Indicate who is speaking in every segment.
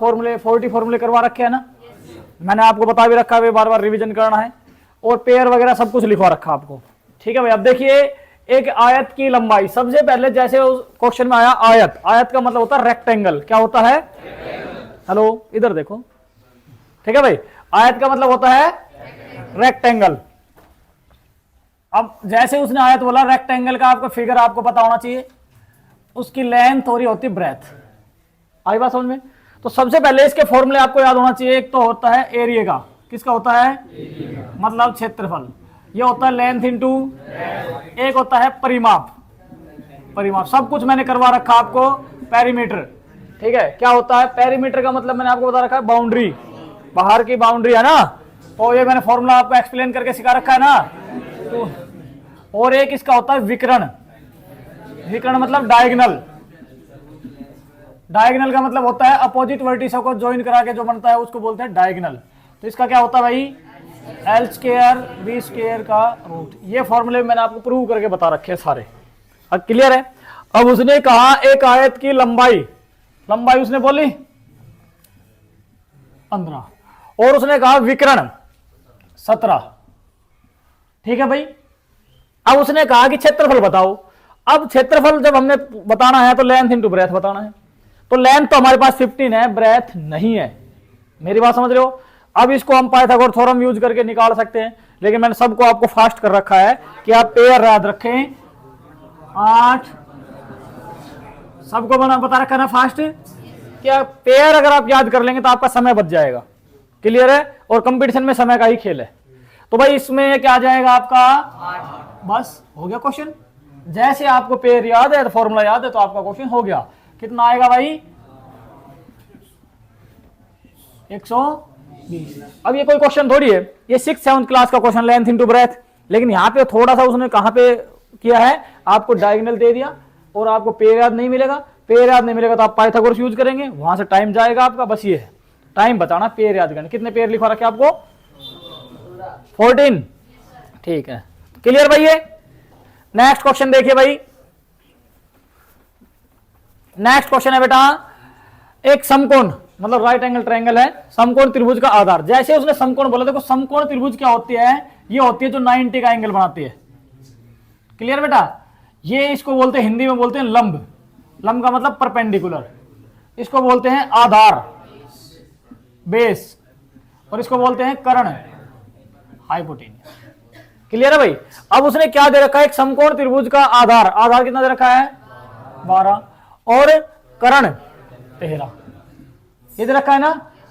Speaker 1: फॉर्मूले 40 फॉर्मूले करवा रखे हैं ना, मैंने आपको बता भी रखा है, बार बार रिवीजन करना है, और पेयर वगैरह सब कुछ लिखवा रखा आपको। ठीक है भाई, अब देखिए एक आयत की लंबाई, सबसे पहले जैसे उस क्वेश्चन में आया आयत, आयत का मतलब होता है रेक्टेंगल। क्या होता है? हेलो इधर देखो, ठीक है भाई, आयत का मतलब होता है रेक्टेंगल। अब जैसे उसने आयत बोला, रेक्टेंगल का आपको फिगर आपको पता होना चाहिए, उसकी लेंथ हो रही होती ब्रेथ। आई बात समझ में? तो सबसे पहले इसके फॉर्मूले आपको याद होना चाहिए। एक तो होता है एरिया का, किसका होता है? मतलब क्षेत्रफल, ये होता है लेंथ इनटू, एक होता है परिमाप, परिमाप सब कुछ मैंने करवा रखा आपको, पेरीमीटर। ठीक है, क्या होता है पेरीमीटर का मतलब मैंने आपको बता रखा है, बाउंड्री, बाहर की बाउंड्री है ना, तो ये मैंने फॉर्मूला आपको एक्सप्लेन करके सिखा रखा है ना। तो और एक इसका होता है विकर्ण, विकर्ण मतलब डायगोनल, डायगोनल का मतलब होता है अपोजिट वर्टिसेस को ज्वाइन करा के जो बनता है उसको बोलते हैं डायगोनल। तो इसका क्या होता है भाई? एल स्क्वायर बी स्क्वायर का रूट। ये फॉर्मूले मैंने आपको प्रूव करके बता रखे हैं सारे। अब क्लियर है? अब उसने कहा एक आयत की लंबाई, लंबाई उसने बोली 15, और उसने कहा विकर्ण 17। ठीक है भाई, अब उसने कहा कि क्षेत्रफल बताओ। अब क्षेत्रफल जब हमने बताना है तो लेंथ इंटू ब्रेथ बताना है, तो लेंथ तो हमारे पास 15 है, ब्रेथ नहीं है। मेरी बात समझ रहे हो? अब इसको हम पाइथागोरस थ्योरम यूज करके निकाल सकते हैं, लेकिन मैंने सबको आपको फास्ट कर रखा है कि आप पेयर याद रखें। 8 सबको बता रखा है ना फास्ट, क्या पेयर अगर आप याद कर लेंगे तो आपका समय बच जाएगा। क्लियर है? और कंपटीशन में समय का ही खेल है। तो भाई इसमें क्या आ जाएगा आपका? 8। बस हो गया क्वेश्चन। जैसे आपको पेयर याद है, फॉर्मूला याद है, तो आपका क्वेश्चन हो गया। कितना आएगा भाई? 120। अब ये कोई क्वेश्चन थोड़ी है, ये 6th-7th क्लास का क्वेश्चन, लेंथ इनटू ब्रेथ। लेकिन यहाँ पे थोड़ा सा उसने कहाँ पे किया है, आपको डायगोनल दे दिया और आपको पेयर याद नहीं मिलेगा। पेयर याद नहीं मिलेगा तो आप पाइथागोरस यूज करेंगे, वहां से टाइम जाएगा आपका। बस ये है टाइम बचाना, पेयर याद करना। कितने पेयर लिखवा रखे आपको? 14। ठीक है, क्लियर भाई? ये नेक्स्ट क्वेश्चन देखिए भाई, नेक्स्ट क्वेश्चन है बेटा, एक समकोण मतलब राइट एंगल ट्रायंगल है, समकोण त्रिभुज का आधार। जैसे उसने समकोण बोला, देखो समकोण त्रिभुज क्या होती है? ये होती है जो 90 का एंगल बनाती है। क्लियर बेटा? ये इसको बोलते हैं, हिंदी में बोलते हैं लंब, लंब का मतलब परपेंडिकुलर, इसको बोलते हैं आधार, बेस, और इसको बोलते हैं कर्ण, हाइपोटेन्यूज। क्लियर है भाई? अब उसने क्या दे रखा है? एक समकोण त्रिभुज का आधार, आधार कितना दे रखा है? 12, और कर्ण 13, ये दे रखा है ना।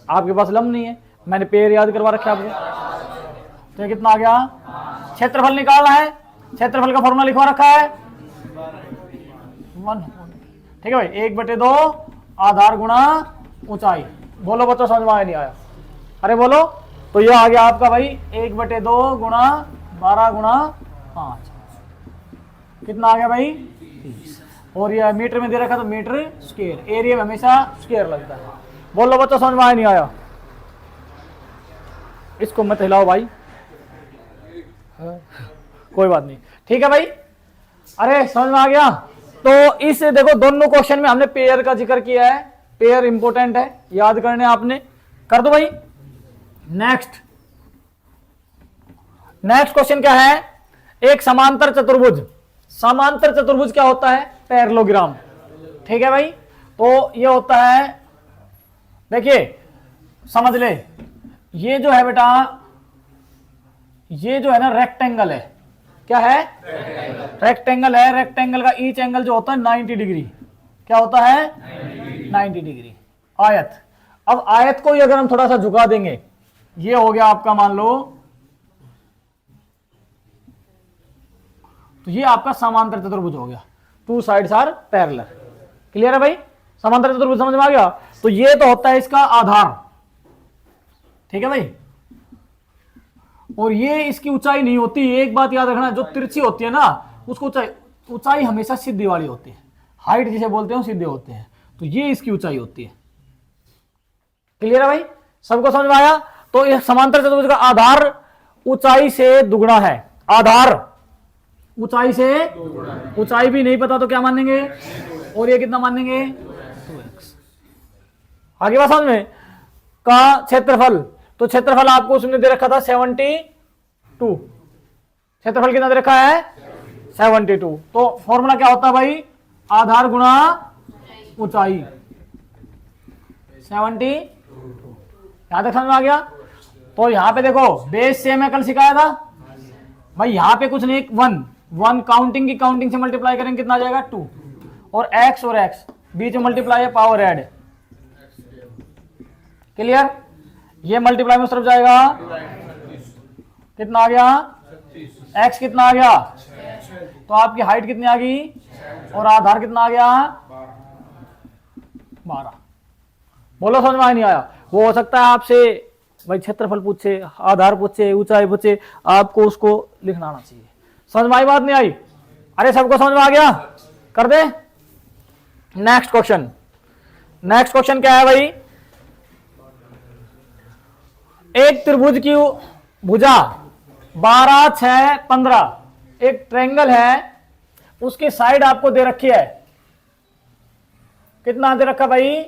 Speaker 1: आपके पास लंब नहीं है, मैंने पेयर याद करवा रखा है आपको। तो ये कितना आ गया? क्षेत्रफल निकालना है, क्षेत्रफल का फॉर्मूला लिखवा रखा है 1। ठीक है भाई, 1/2 आधार गुणा ऊंचाई। बोलो बच्चों, समझ में आया नहीं आया? अरे बोलो। तो ये आ गया आपका भाई 1/2 गुणा 12 गुणा 5, कितना आ गया भाई? 30। और ये मीटर में दे रखा तो मीटर स्क्वायर, एरिया में हमेशा स्क्वायर लगता है। बोलो बच्चों, समझ में आया नहीं आया? इसको मत हिलाओ भाई, कोई बात नहीं। ठीक है भाई, अरे समझ में आ गया? तो इस देखो दोनों क्वेश्चन में हमने पेयर का जिक्र किया है, पेयर इंपॉर्टेंट है, याद करने आपने, कर दो भाई। नेक्स्ट क्वेश्चन क्या है? एक समांतर चतुर्भुज, समांतर चतुर्भुज क्या होता है? पैरेललोग्राम। ठीक है भाई, तो ये होता है, देखिए समझ ले, ये जो है बेटा, ये जो है ना रेक्टेंगल है। क्या है? रेक्टेंगल है। रेक्टेंगल का ईच एंगल जो होता है 90 डिग्री। क्या होता है? 90 डिग्री। आयत, अब आयत को ही अगर हम थोड़ा सा झुका देंगे, ये हो गया आपका, मान लो तो ये आपका समांतर चतुर्भुज हो गया, 2 साइड्स आर पैरेलल। क्लियर है भाई? समांतर चतुर्भुज समझ में आ गया? तो ये तो होता है इसका आधार। ठीक है भाई, और ये इसकी ऊंचाई नहीं होती। एक बात याद रखना, जो तिरछी होती है ना उसको ऊंचाई हमेशा सीधी वाली होती है, हाइट जिसे बोलते हैं सीधे होते हैं, तो ये इसकी ऊंचाई होती है। क्लियर है भाई? सबको समझ में आया? तो ये समांतर चतुर्भुज का आधार ऊंचाई से दुगुना है। आधार ऊंचाई से, ऊंचाई भी नहीं पता तो क्या मानेंगे? और ये कितना मानेंगे? 2x। आगे बात समझ में, का क्षेत्रफल, तो क्षेत्रफल आपको उसने दे रखा था 72, क्षेत्रफल कितना दे रखा है 72। तो फॉर्मूला क्या होता है भाई, आधार गुणा ऊंचाई 72। यहां तक समझ में आ गया। तो यहां पे देखो बेस सेम है, कल सिखाया था भाई, यहां पे कुछ नहीं, 1 काउंटिंग की काउंटिंग से मल्टीप्लाई करेंगे कितना आ जाएगा 2, और x बीच में मल्टीप्लाई है, पावर ऐड, क्लियर। ये मल्टीप्लाई में उस तरफ जाएगा, कितना आ गया x कितना आ गया, तो आपकी हाइट कितनी आ गई और आधार कितना आ गया 12। बोलो समझ में नहीं आया। वो हो सकता है आपसे भाई क्षेत्रफल पूछे, आधार पूछे, ऊंचाई पूछे, आपको उसको लिखना आना चाहिए। समझ में आई बात नहीं आई? अरे सबको समझ में आ गया, कर दे। नेक्स्ट क्वेश्चन, नेक्स्ट क्वेश्चन क्या है भाई, एक त्रिभुज की भुजा 12, 6, 15, एक ट्रायंगल है, उसकी साइड आपको दे रखी है, कितना दे रखा भाई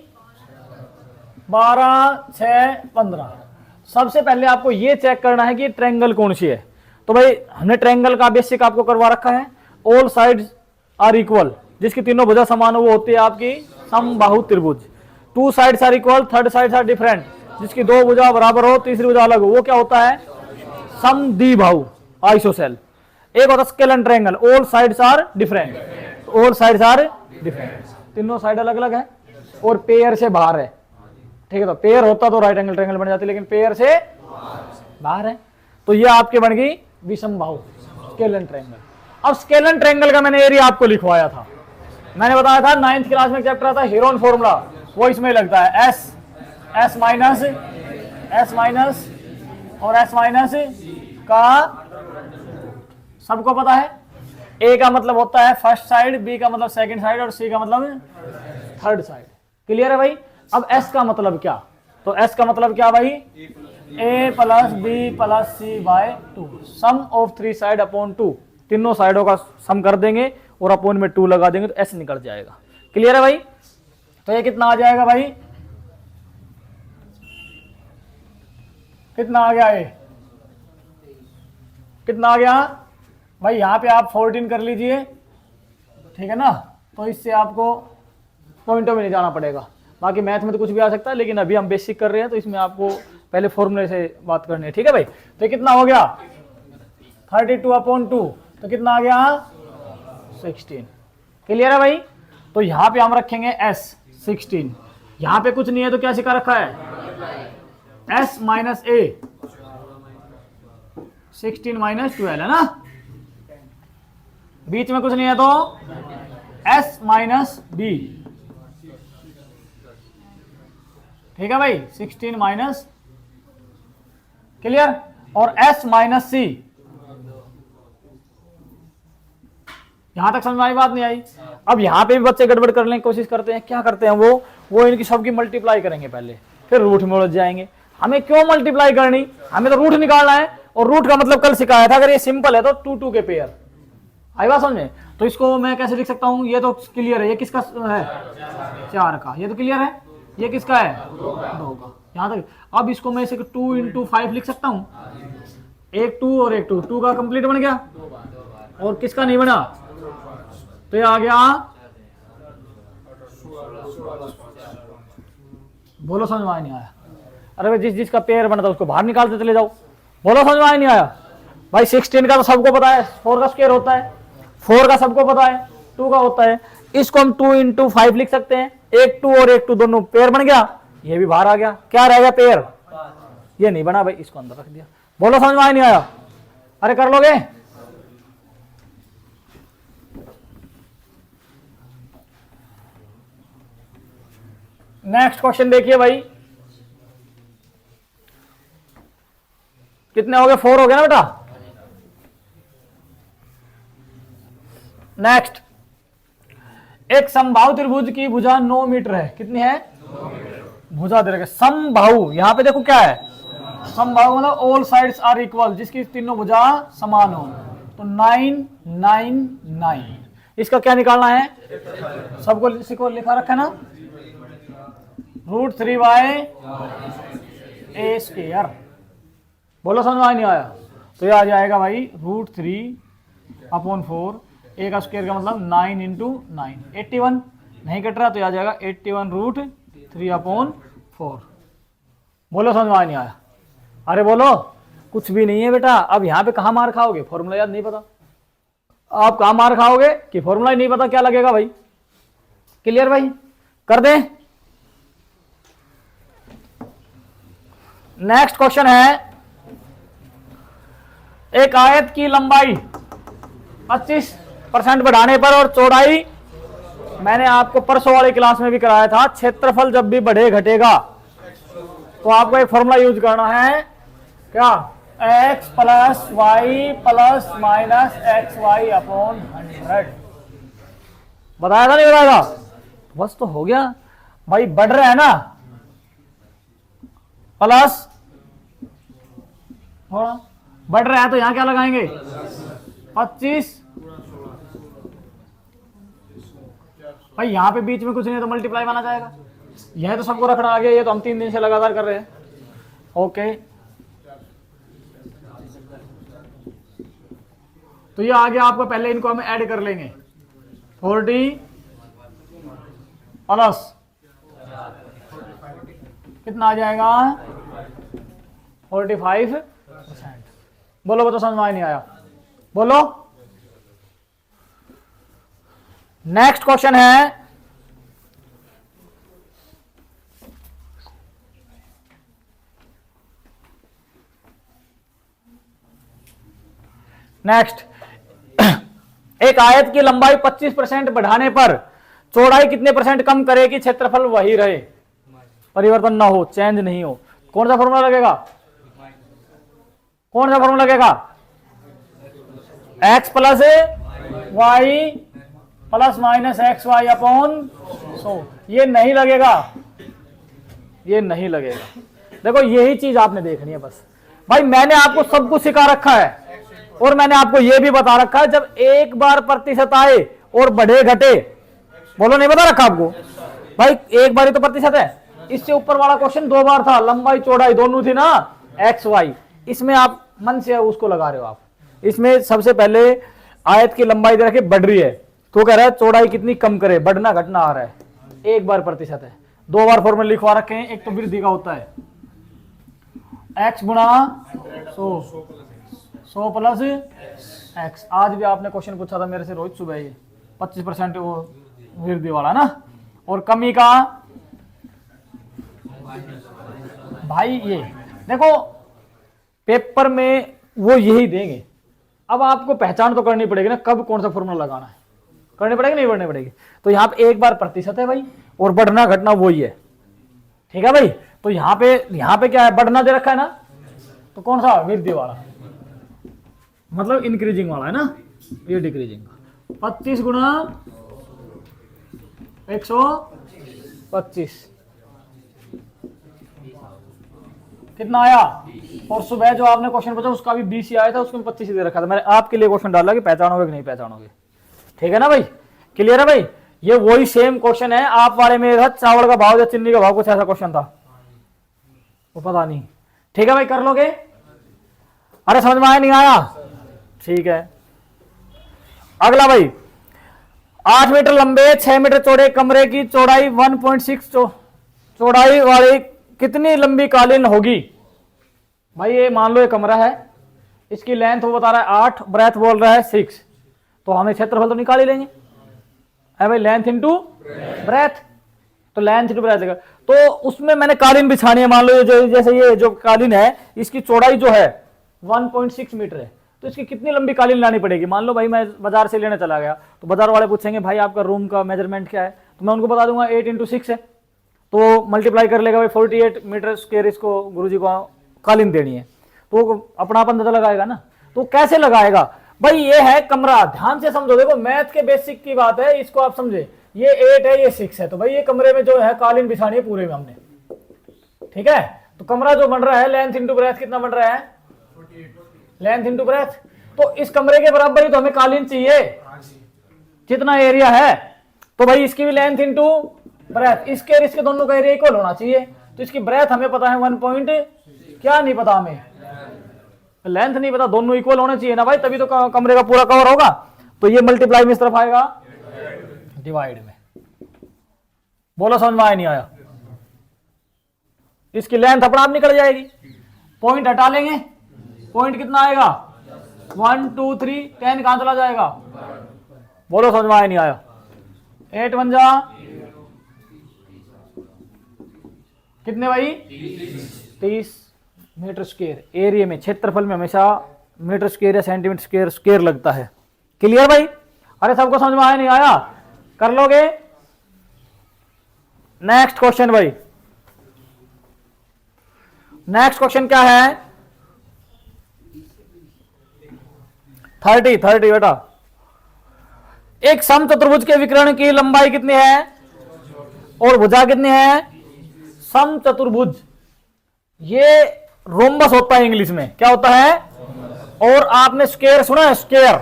Speaker 1: 12, 6, 15। सबसे पहले आपको यह चेक करना है कि ट्रायंगल कौन सी है। तो भाई हमने ट्रायंगल का बेसिक आपको करवा रखा है, ऑल साइड्स आर इक्वल, जिसकी तीनों भुजा समान हो वो होती है आपकी समबाहु त्रिभुज। 2 sides are equal, 3rd sides are different, जिसकी 2 भुजा बराबर हो, तीसरी भुजा अलग हो, वो क्या होता है समद्विबाहु आइसोसेल। एक होता है scalene triangle, all sides are different, all sides are different, तीनों साइड अलग अलग है और पेयर से बाहर है, ठीक है। तो पेयर होता तो राइट एंगल ट्रायंगल बन जाती, लेकिन पेयर से बाहर है, तो ये आपके बन गई विषमबाहु स्केलन ट्रायंगल। अब स्केलन ट्रायंगल का मैंने एरिया आपको लिखवाया था, मैंने बताया था 9th क्लास में चैप्टर आता है हेरोन फॉर्मूला, वो इसमें लगता है एस माइनस और एस माइनस का सबको पता है। ए का मतलब होता है फर्स्ट साइड, बी का मतलब सेकंड साइड और सी का मतलब थर्ड साइड, क्लियर है भाई। अब एस का मतलब क्या, तो एस का मतलब क्या भाई, A plus B plus C by 2, sum of 3 side upon 2, तीनों साइडों का सम कर देंगे और अपॉन में 2 लगा देंगे तो एस निकल जाएगा, क्लियर है भाई। तो ये कितना आ जाएगा भाई, कितना आ गया, ये कितना आ गया भाई, यहां पे आप 14 कर लीजिए, ठीक है ना। तो इससे आपको पॉइंटों में नहीं जाना पड़ेगा, बाकी मैथ में तो कुछ भी आ सकता है, लेकिन अभी हम बेसिक कर रहे हैं तो इसमें आपको पहले फॉर्मूले से बात करनी है, ठीक है भाई। तो कितना हो गया 32/2, तो कितना आ गया 16, क्लियर है भाई। तो यहां पे हम रखेंगे s 16, यहां पे कुछ नहीं है तो क्या सिखा रखा है s माइनस a, 16 माइनस 12 है ना, बीच में कुछ नहीं है तो s माइनस b, ठीक है भाई 16 माइनस, क्लियर, और s माइनस c। यहां तक समझ में आई बात नहीं आई? अब यहां पे भी बच्चे गड़बड़ करने की कोशिश करते हैं, क्या करते हैं वो इनकी सबकी मल्टीप्लाई करेंगे पहले, फिर रूट में उलझ जाएंगे। हमें क्यों मल्टीप्लाई करनी, हमें तो रूट निकालना है, और रूट का मतलब कल सिखाया था, अगर ये सिंपल है तो 2 2 के पेयर, आई बात समझ में। तो इसको मैं कैसे लिख सकता हूं, ये तो क्लियर है, ये किसका है 4 का, ये तो क्लियर है, ये किसका है 2 का, यहां तक। अब इसको मैं इसे 2 × 5 लिख सकता हूं, एक 2 और एक 2, 2 का कंप्लीट बन गया, और किसका नहीं बना, तो ये आ गया, बोलो समझ में नहीं आया? अरे भाई जिस जिसका पेयर बना था उसको बाहर निकालते चले जाओ, बोलो समझ में नहीं आया भाई। 16 का तो सबको पता है 4 का स्क्वायर होता है, 4 का सबको पता है 2 का होता है, इसको हम 2 × 5 लिख सकते हैं, एक 2 और एक 2 दोनों पेयर बन गया, ये भी बाहर आ गया, क्या रह गया पेयर, ये नहीं बना भाई, इसको अंदर रख दिया। बोलो समझ में नहीं आया? अरे कर लोगे? नेक्स्ट क्वेश्चन देखिए भाई, कितने हो गए, 4 हो गए ना बेटा। नेक्स्ट, एक समबाहु त्रिभुज की भुजा 9 मीटर है, कितनी है 9 मीटर भुजा दे रखे। समबाहु, यहां पे देखो क्या है, समबाहु मतलब ऑल साइड्स आर इक्वल, जिसकी तीनों भुजा समान हो, तो 9 9 9, इसका क्या निकालना है, सबको लिखा रखा है ना, √3 a स्क्वायर। बोलो समझ में नहीं आया? तो ये आ जाएगा भाई √3/4, a का स्क्वायर का मतलब 9 × 9, 81 नहीं कट रहा, तो ये आ जाएगा 81√3/4। बोलो समझ में नहीं आया? अरे बोलो, कुछ भी नहीं है बेटा। अब यहाँ पे कहाँ मार खाओगे? फॉर्मूला याद नहीं पता। आप कहाँ मार खाओगे कि फॉर्मूला ही नहीं पता क्या लगेगा भाई? क्लियर भाई? कर दें? नेक्स्ट क्वेश्चन है, एक आयत की लंबाई 25% बढ़ाने पर और चौड़ाई, मैंने आपको परसों वाली क्लास में भी कराया था, क्षेत्रफल जब भी बढ़े घटेगा तो आपको एक फॉर्मूला यूज करना है, क्या? x + y ± xy/100। बताया था नहीं बताया था? बस तो हो गया भाई। बढ़ रहा है ना, प्लस थोड़ा बढ़ रहा है तो यहां क्या लगाएंगे? 25। भाई यहां पे बीच में कुछ नहीं है तो मल्टीप्लाई माना जाएगा। यह तो सबको रखना आ गया, ये तो हम 3 दिन से लगातार कर रहे हैं। ओके, तो ये आगे आपको पहले इनको हम ऐड कर लेंगे। 40 प्लस कितना आ जाएगा? 45%। बोलो बताओ, समझ में नहीं आया? बोलो। नेक्स्ट क्वेश्चन है, नेक्स्ट, एक आयत की लंबाई 25% बढ़ाने पर चौड़ाई कितने % कम करे कि क्षेत्रफल वही रहे, परिवर्तन ना हो, चेंज नहीं हो? कौन सा फॉर्मूला लगेगा? कौन सा फॉर्मूला लगेगा? x + y ± xy/100। ये नहीं लगेगा, ये नहीं लगेगा। देखो यही चीज आपने देखनी है बस। भाई मैंने आपको सब कुछ सिखा रखा है और मैंने आपको यह भी बता रखा है, जब एक बार प्रतिशत आए और बढ़े घटे, बोलो नहीं बता रखा आपको? भाई एक बार ही तो प्रतिशत है। इससे ऊपर वाला क्वेश्चन 2 बार था, लंबाई चौड़ाई दोनों थी ना, एक्स वाई। इसमें आप मन से उसको लगा रहे हो आप। इसमें सबसे पहले आयत की लंबाई दे रखी बढ़ रही है, तो कह रहा है चौड़ाई कितनी कम करे, बढ़ना घटना आ रहा है। एक बार प्रतिशत है, 2 बार फॉर्मूला लिखवा रखे हैं। एक तो वृद्धि का होता है x गुणा 100 प्लस x। आज भी आपने क्वेश्चन पूछा था मेरे से रोहित सुबह, ये 25% वो वृद्धि वाला ना। और कमी का भाई ये देखो पेपर में वो यही देंगे। अब आपको पहचान तो करनी पड़ेगी ना, कब कौन सा फॉर्मूला लगाना है, करनी पड़ेगी नहीं करनी पड़ेगी? तो यहाँ पे एक बार प्रतिशत है भाई, और बढ़ना घटना वही है, ठीक है भाई। तो यहाँ पे क्या है, बढ़ना दे रखा है ना, तो कौन सा? वृद्धि वाला, मतलब इंक्रीजिंग वाला है ना, ये डिक्रीजिंग का। 25 गुणा 125 कितना आया? और सुबह जो आपने क्वेश्चन पूछा उसका भी 20 ही आया था, उसमें 25 ही दे रखा था। मैंने आपके लिए क्वेश्चन डाला कि पहचानोगे कि नहीं पहचानोगे, ठीक है ना भाई? क्लियर है भाई? ये वही सेम क्वेश्चन है आप वाले में था, चावल का भाव या चीनी का भाव, कुछ ऐसा क्वेश्चन था, वो पता नहीं। ठीक है भाई, कर लोगे? अरे समझ में आया नहीं आया? ठीक है। अगला भाई, 8 मीटर लंबे 6 मीटर चौड़े कमरे की चौड़ाई 1.6 चौड़ाई वाली कितनी लंबी कालीन होगी? भाई ये मान लो ये कमरा है, इसकी लेंथ वो बता रहा है 8, ब्रेथ बोल रहा है 6, तो हमें क्षेत्रफल तो निकाल ही लेंगे है भाई, लेंथ इंटू ब्रेथ। तो लेंथ इंटू ब्रेथ देगा। तो उसमें मैंने कालीन बिछानी है, मान लो जो जैसे ये जो कालीन है इसकी चौड़ाई जो है 1.6 मीटर है, तो इसकी कितनी लंबी कालीन लानी पड़ेगी? मान लो भाई मैं बाजार से लेने चला गया, तो बाजार वाले पूछेंगे भाई आपका रूम का मेजरमेंट क्या है, तो मैं उनको बता दूंगा 8 × 6 है, तो मल्टीप्लाई कर लेगा भाई 48 मीटर स्क्वायर इसको गुरुजी को कालीन देनी है, तो अपना अंदाजा लगाएगा ना। तो कैसे लगाएगा भाई? ये है कमरा, ध्यान से समझो, देखो मैथ के बेसिक की बात है, इसको आप समझे। ये 8 है, ये 6 है, तो भाई ये कमरे में जो है कालीन बिछानी है पूरे में हमने, ठीक है। तो कमरा जो बन रहा है लेंथ इंटू ब्रेथ कितना बन रहा है? 48 लेंथ इंटू ब्रेथ। तो इस कमरे के बराबर ही तो हमें कालीन चाहिए, जितना एरिया है, तो भाई इसकी भी लेंथ इंटू ब्रेथ, इसके और इसके दोनों का एरिया इक्वल होना चाहिए। तो इसकी ब्रेथ हमें पता है 1 पॉइंट, क्या नहीं पता हमें, लेंथ नहीं पता, दोनों इक्वल होने चाहिए ना भाई, तभी तो कमरे का पूरा कवर होगा। तो ये मल्टीप्लाई में इस तरफ आएगा, डिवाइड में। बोलो समझ में आया नहीं आया? इसकी लेंथ अपना आप निकल जाएगी, पॉइंट हटा लेंगे, पॉइंट कितना आएगा 1 2 3, 10 कहां चला जाएगा? बोलो समझ में आया नहीं आया? 8 1 जा कितने भाई? 30 मीटर स्क्वायर। एरिया में, क्षेत्रफल में हमेशा मीटर स्क्वायर या सेंटीमीटर स्क्वायर स्क्वायर लगता है। क्लियर भाई? अरे सबको समझ में आया नहीं आया? कर लोगे? नेक्स्ट क्वेश्चन भाई, नेक्स्ट क्वेश्चन क्या है? 30 बेटा। एक समचतुर्भुज के विकर्ण की लंबाई कितनी है और भुजा कितनी है? समचतुर्भुज, ये रोम्बस होता है इंग्लिश में, क्या होता है? और आपने स्क्वायर सुना है? स्क्वायर,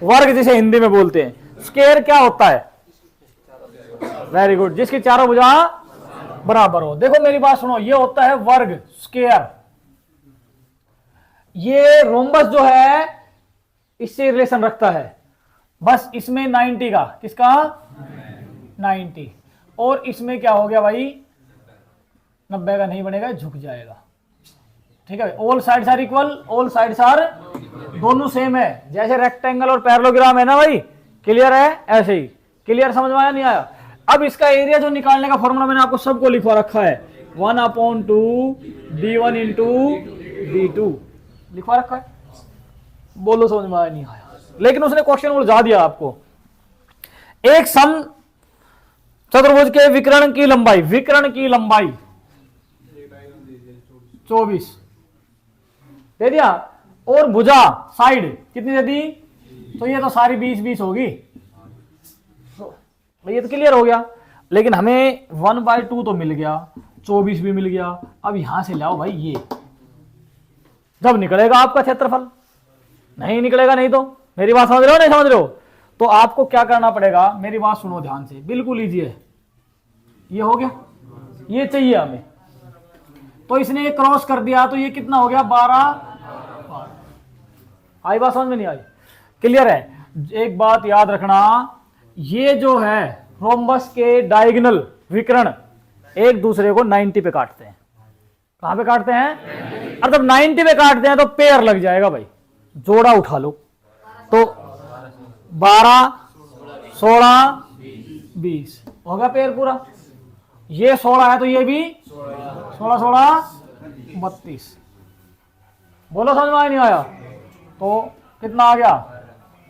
Speaker 1: वर्ग जिसे हिंदी में बोलते हैं। स्क्वायर क्या होता है? वेरी गुड, जिसकी चारों भुजा बराबर हो। देखो मेरी बात सुनो, ये होता है वर्ग, स्क्वायर। ये रोम्बस जो है इससे रिलेशन रखता है, बस इसमें 90 का, किसका? 90। और इसमें क्या हो गया भाई? 90 का नहीं बनेगा, झुक जाएगा। ठीक है, all sides are equal, all sides are, दोनों सेम है। जैसे रेक्टेंगल और पैरेललोग्राम है ना भाई, क्लियर है? ऐसे ही। क्लियर? समझ में आया नहीं आया? अब इसका एरिया जो निकालने का फॉर्मूला मैंने आपको सबको लिखवा रखा है, 1/2 d1 इंटू d2 लिखवा रखा है। बोलो समझ में आया नहीं आया? लेकिन उसने क्वेश्चन उलझा दिया आपको। एक सम चतुर्भुज के विकर्ण की लंबाई, विकर्ण की लंबाई 24 दे दिया, और भुजा साइड कितनी दे दी? तो ये तो सारी 20-20 होगी, तो ये तो क्लियर हो गया। लेकिन हमें 1/2 तो मिल गया, 24 भी मिल गया। अब यहां से लाओ भाई, ये जब निकलेगा आपका क्षेत्रफल, नहीं निकलेगा नहीं तो। मेरी बात समझ रहे हो नहीं समझ रहे हो? तो आपको क्या करना पड़ेगा, मेरी बात सुनो ध्यान से, बिल्कुल इजी है। ये हो गया, ये चाहिए हमें, तो इसने ये क्रॉस कर दिया, तो ये कितना हो गया? 12। आई बात समझ में नहीं आई? क्लियर है? एक बात याद रखना, ये जो है रोम्बस के डायगोनल विकर्ण एक दूसरे को 90 पे काटते हैं। कहां पे काटते हैं? और जब 90 पे काटते हैं तो पेयर लग जाएगा भाई, जोड़ा उठा लो। तो 12 16 20 होगा पेयर पूरा। ये 16 है तो ये भी 16 16 32। बोलो समझ में आया नहीं आया? तो कितना आ गया?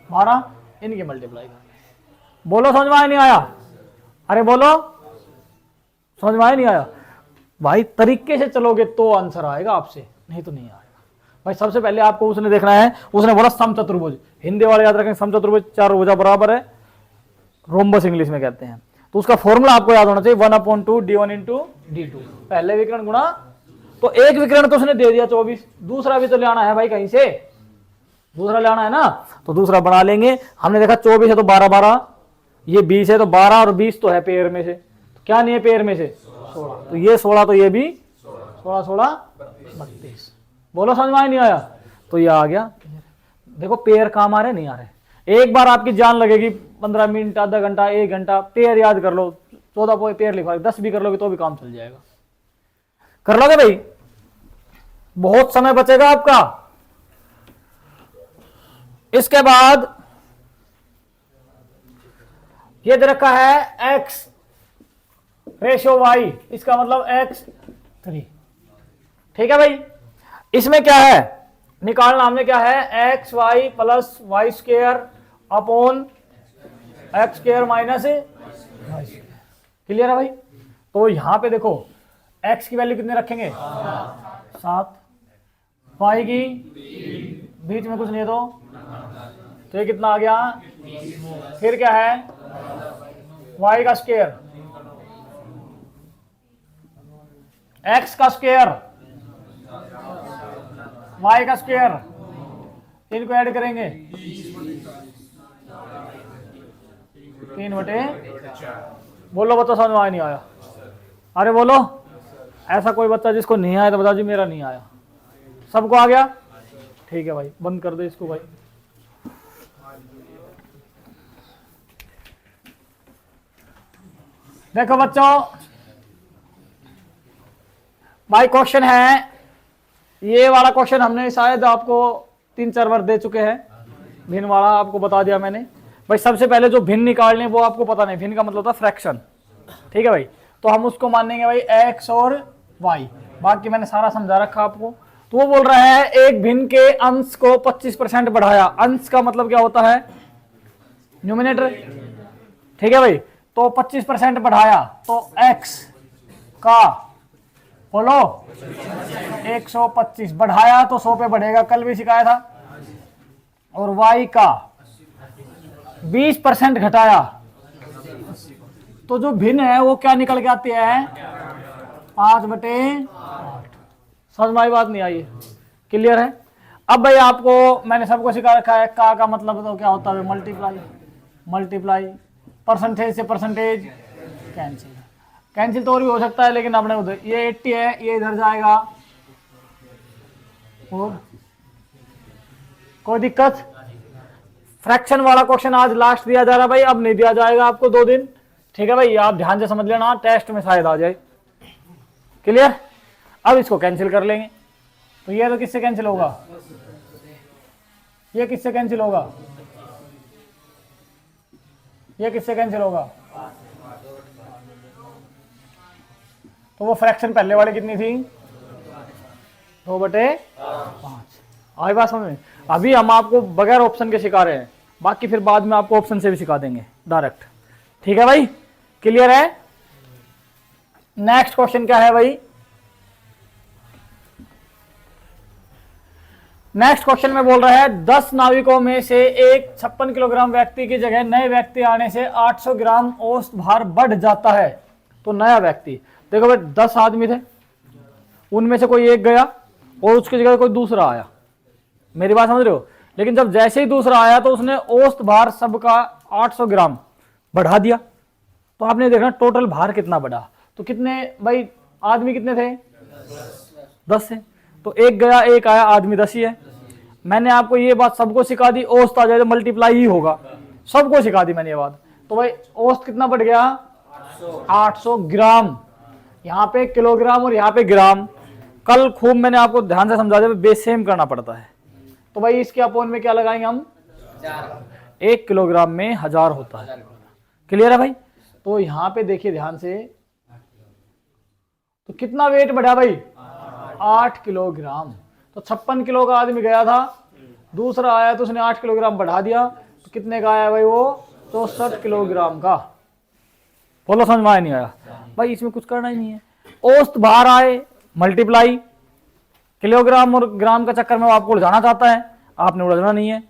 Speaker 1: 12, इनके मल्टीप्लाई कर। बोलो समझ में आया नहीं आया? अरे बोलो समझ में आया नहीं आया? भाई तरीके से चलोगे तो आंसर आएगा आपसे, नहीं तो नहीं आएगा। भाई सबसे पहले आपको उसने देखना है, उसने बोला समचतुर्भुज, हिंदी वाले याद रखें, समचतुर्भुज चारों भुजा बराबर है, रोम्बस इंग्लिश में कहते हैं। तो उसका फॉर्मूला आपको याद होना चाहिए, 1/2 d1 इंटू d2, पहले विकर्ण गुणा। तो एक विकर्ण तो उसने दे दिया 24, दूसरा भी तो लाना है भाई, कहीं से दूसरा लाना है ना, तो दूसरा बना लेंगे। हमने देखा 24 है तो 12 12, ये 20 है तो 12 और 20 तो है पेयर में से, तो क्या नहीं है पेयर में से? 16। तो ये 16 तो ये भी 16 16 32। बोलो समझ में आया नहीं आया? तो ये आ गया। देखो पेयर काम आ रहे नहीं आ रहे, एक बार आपकी जान लगेगी, 15 मिनट आधा घंटा 1 घंटा, पेयर याद कर लो, 14 पेयर लिखवा, 10 भी कर लोगे तो भी काम चल जाएगा। कर लोगे भाई? बहुत समय बचेगा आपका। इसके बाद ये दे रखा है x रेशो y, इसका मतलब x3। ठीक है भाई? इसमें क्या है निकालना हमने, क्या है? X y plus y square upon x square minus y square. Clear है भाई? तो यहां पे देखो x की वैल्यू कितने रखेंगे? 7, y की बीच में कुछ नहीं तो ये कितना आ गया? फिर क्या है? y का स्क्वायर, x का स्क्वायर, y का स्क्वायर, इनको ऐड करेंगे 3/4 बोलो बच्चा समझ में आया नहीं आया? अरे बोलो, ऐसा कोई बच्चा जिसको नहीं आया तो बता जी मेरा नहीं आया। सबको आ गया? ठीक है भाई, बंद कर दो इसको भाई। देखो बच्चों, भाई क्वेश्चन है, ये वाला क्वेश्चन हमने शायद आपको 3-4 बार दे चुके हैं। भिन्न वाला आपको बता दिया मैंने भाई। सबसे पहले जो भिन्न निकालने वो आपको पता नहीं, भिन्न का मतलब होता है फ्रैक्शन, ठीक है भाई। तो हम उसको मानेंगे भाई x और y, बाकी मैंने सारा समझा रखा आपको। तो वो बोल रहा है एक भिन्न के अंश को 25% बढ़ाया। अंश का मतलब क्या होता है? न्यूमिनेटर, ठीक है भाई। तो 25% बढ़ाया तो x का बोलो 125 बढ़ाया तो 100 पे बढ़ेगा, कल भी सिखाया था। और y का 20% घटाया तो जो भिन्न है वो क्या निकल के आती है? 5/8। समझ में आई बात? नहीं आई? क्लियर है? अब भाई आपको मैंने सबको सिखा रखा है का मतलब तो क्या होता है? मल्टीप्लाई। मल्टीप्लाई परसेंटेज से परसेंटेज कैंसिल। कैंसिल तो और भी हो सकता है, लेकिन आपने उधर ये 80 है, ये इधर जाएगा। और कोई दिक्कत? फ्रैक्शन वाला क्वेश्चन आज लास्ट दिया जा रहा है भाई, अब नहीं दिया जाएगा आपको 2 दिन, ठीक है भाई। आप ध्यान से समझ लेना, टेस्ट में शायद आ जाए। क्लियर? अब इसको कैंसिल कर लेंगे। तो ये तो किससे कैंसिल होगा? ये किससे कैंसिल होगा? ये किससे कैंसिल होगा? तो वो फ्रैक्शन पहले वाली कितनी थी? 2/5। आई बात समझ में? अभी हम आपको बगैर ऑप्शन के सिखा रहे हैं, बाकी फिर बाद में आपको ऑप्शन से भी सिखा देंगे डायरेक्ट, ठीक है भाई? क्लियर है? नेक्स्ट क्वेश्चन क्या है भाई? नेक्स्ट क्वेश्चन में बोल रहा है 10 नाविकों में से एक 56 किलोग्राम व्यक्ति की जगह नए व्यक्ति आने से 800 ग्राम औसत भार बढ़ जाता है। तो नया व्यक्ति, देखो भाई 10 आदमी थे, उनमें से कोई एक गया और उसकी जगह कोई दूसरा आया। मेरी बात समझ रहे हो? लेकिन जब जैसे ही दूसरा आया तो उसने औसत भार सबका 800 ग्राम बढ़ा दिया। तो आपने देखना टोटल भार कितना बढ़ा। तो कितने भाई आदमी कितने थे? 10 है। तो एक गया एक आया, आदमी 10 ही है। मैंने आपको ये बात सबको सिखा दी, औसत आ जाए तो मल्टीप्लाई ही होगा, सबको सिखा दी मैंने ये बात। तो भाई औसत कितना बढ़ गया? 800 ग्राम। यहाँ पे किलोग्राम और यहाँ पे ग्राम। कल खूब मैंने आपको ध्यान से समझा दिया, बेस सेम करना पड़ता है। तो भाई इसके अपोन में क्या लगाएंगे हम? 1 किलोग्राम में 1000 होता है। क्लियर है भाई? तो यहाँ पे देखिए ध्यान से, तो कितना वेट बढ़ा भाई? 8 किलोग्राम। तो 56 किलो का आदमी गया था, दूसरा आया तो उसने 8 किलोग्राम बढ़ा दिया। तो कितने का आया भाई वो? 64 किलोग्राम का। बोलो समझ में आया नहीं आया? भाई इसमें कुछ करना ही नहीं है। औसत भार आए, मल्टीप्लाई, किलोग्राम और ग्राम का चक्कर में वो आपको उलझाना चाहता है, आपने उलझना नहीं है।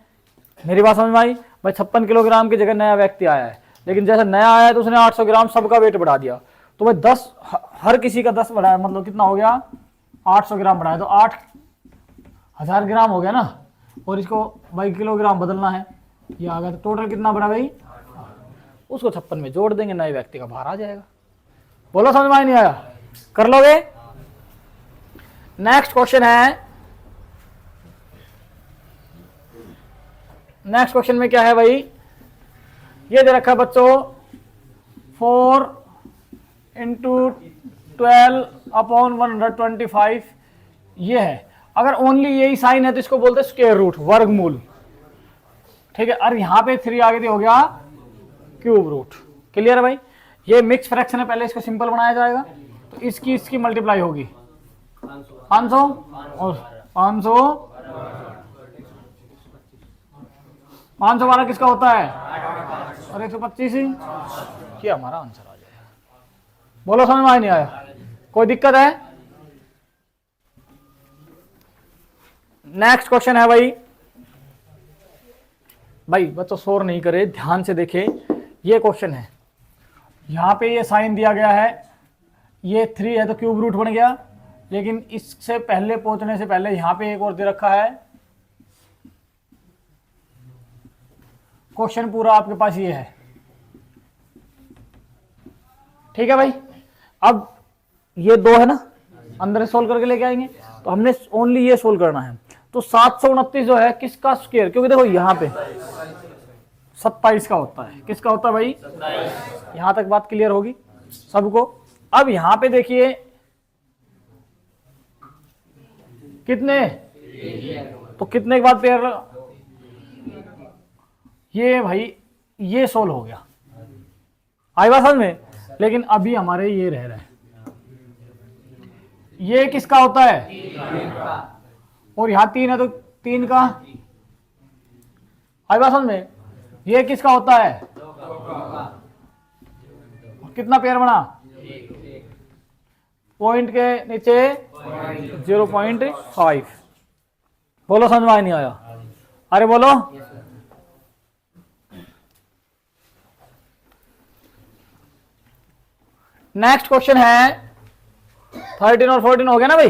Speaker 1: मेरी बात समझ में आई? भाई 56 किलोग्राम की जगह नया व्यक्ति आया है, लेकिन जैसे नया आया तो उसने 800 ग्राम सबका वेट बढ़ा दिया। तो भाई 10 हर किसी का 10 बढ़ाया, मतलब कितना हो गया? 800 ग्राम बढ़ाया, तो 8000 ग्राम हो गया ना। और इसको भाई किलोग्राम बदलना है, ये आ गया। तो टोटल कितना बढ़ा भाई? उसको 56 में जोड़ देंगे, नए व्यक्ति का भार आ जाएगा। बोलो समझ में आया नहीं आया? कर लोगे? नेक्स्ट क्वेश्चन है, नेक्स्ट क्वेश्चन में क्या है भाई? ये दे रखा है बच्चों 4 × 12/125। ये है। अगर ओनली यही साइन है तो इसको बोलते हैं स्क्वायर रूट, वर्गमूल, ठीक है। और यहां पे 3 आगे हो गया क्यूब रूट। क्लियर है भाई? ये मिक्स फ्रैक्शन है, पहले इसको सिंपल बनाया जाएगा। तो इसकी मल्टीप्लाई होगी 500 और 500 वाला किसका होता है? और 125 ही, क्या हमारा आंसर आ जाएगा। बोलो समझ में आया नहीं आया? कोई दिक्कत है? नेक्स्ट क्वेश्चन है भाई बच्चों शोर नहीं करे, ध्यान से देखे। ये क्वेश्चन है, यहां पे ये साइन दिया गया है, ये 3 है तो क्यूब रूट बन गया। लेकिन इससे पहले पहुंचने से पहले यहां पे एक और दे रखा है। क्वेश्चन पूरा आपके पास ये है, ठीक है भाई। अब ये 2 है ना, अंदर सोल्व करके लेके आएंगे, तो हमने ओनली ये सोल्व करना है। तो 729 जो है किसका स्क्वायर, क्योंकि देखो यहाँ पे 27 का होता है। किसका होता है भाई? 27। यहां तक बात क्लियर होगी सबको। अब यहां पे देखिए कितने, तो कितने के बाद पेयर, ये भाई ये सोल्व हो गया, आई बात समझ में। लेकिन अभी हमारे ये रह रहा है, ये किसका होता है? और यहां 3 है तो 3 का, आई बात समझ में। ये किसका होता है? कितना पेयर बना? पॉइंट के नीचे 0.5। बोलो समझ में नहीं आया? अरे बोलो। नेक्स्ट क्वेश्चन है 13 और 14 हो गया ना भाई।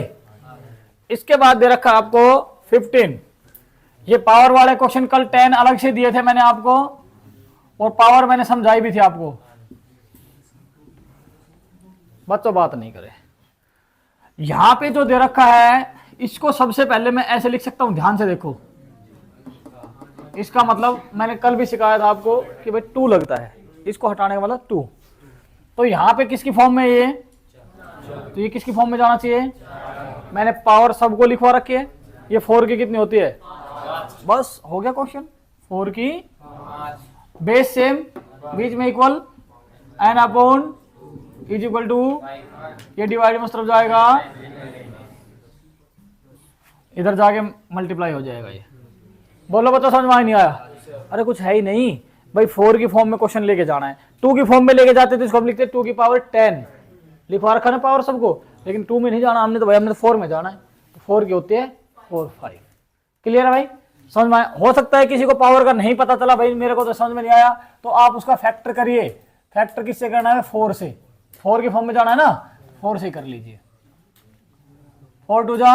Speaker 1: इसके बाद दे रखा आपको 15। ये पावर वाले क्वेश्चन कल 10 अलग से दिए थे मैंने आपको, और पावर मैंने समझाई भी थी आपको। बच्चों बात नहीं करे। यहां पे जो दे रखा है इसको सबसे पहले मैं ऐसे लिख सकता हूं, ध्यान से देखो। इसका मतलब मैंने कल भी सिखाया था आपको कि भाई 2 लगता है, इसको हटाने का मतलब 2। तो यहां पे किसकी फॉर्म में ये, तो ये किसकी फॉर्म में जाना चाहिए? मैंने पावर सबको लिखवा रखी है। ये 4 की कितनी होती है? बस हो गया क्वेश्चन। 4 की बेस सेम, बीच में equal, n upon is equal to, ये डिवाइड में उस तरफ जाएगा, इधर जाके मल्टीप्लाई हो जाएगा। ये बोलो बच्चा समझ में नहीं आया? अरे कुछ है ही नहीं भाई, 4 की फॉर्म में क्वेश्चन लेके जाना है। 2 की फॉर्म में लेके जाते थे, इसको हम लिखते 2 की पावर 10, लिखवा रखा ना पावर सबको। लेकिन 2 में नहीं जाना हमने, तो भाई हमने 4 में जाना है। तो 4 की होती है 4 5। क्लियर है भाई? समझ में आया? हो सकता है किसी को पावर का नहीं पता चला, भाई मेरे को तो समझ में नहीं आया, तो आप उसका फैक्टर करिए। फैक्टर किससे करना है? 4 से। 4 की फॉर्म में जाना है ना, 4 से कर लीजिए। 4 2 जा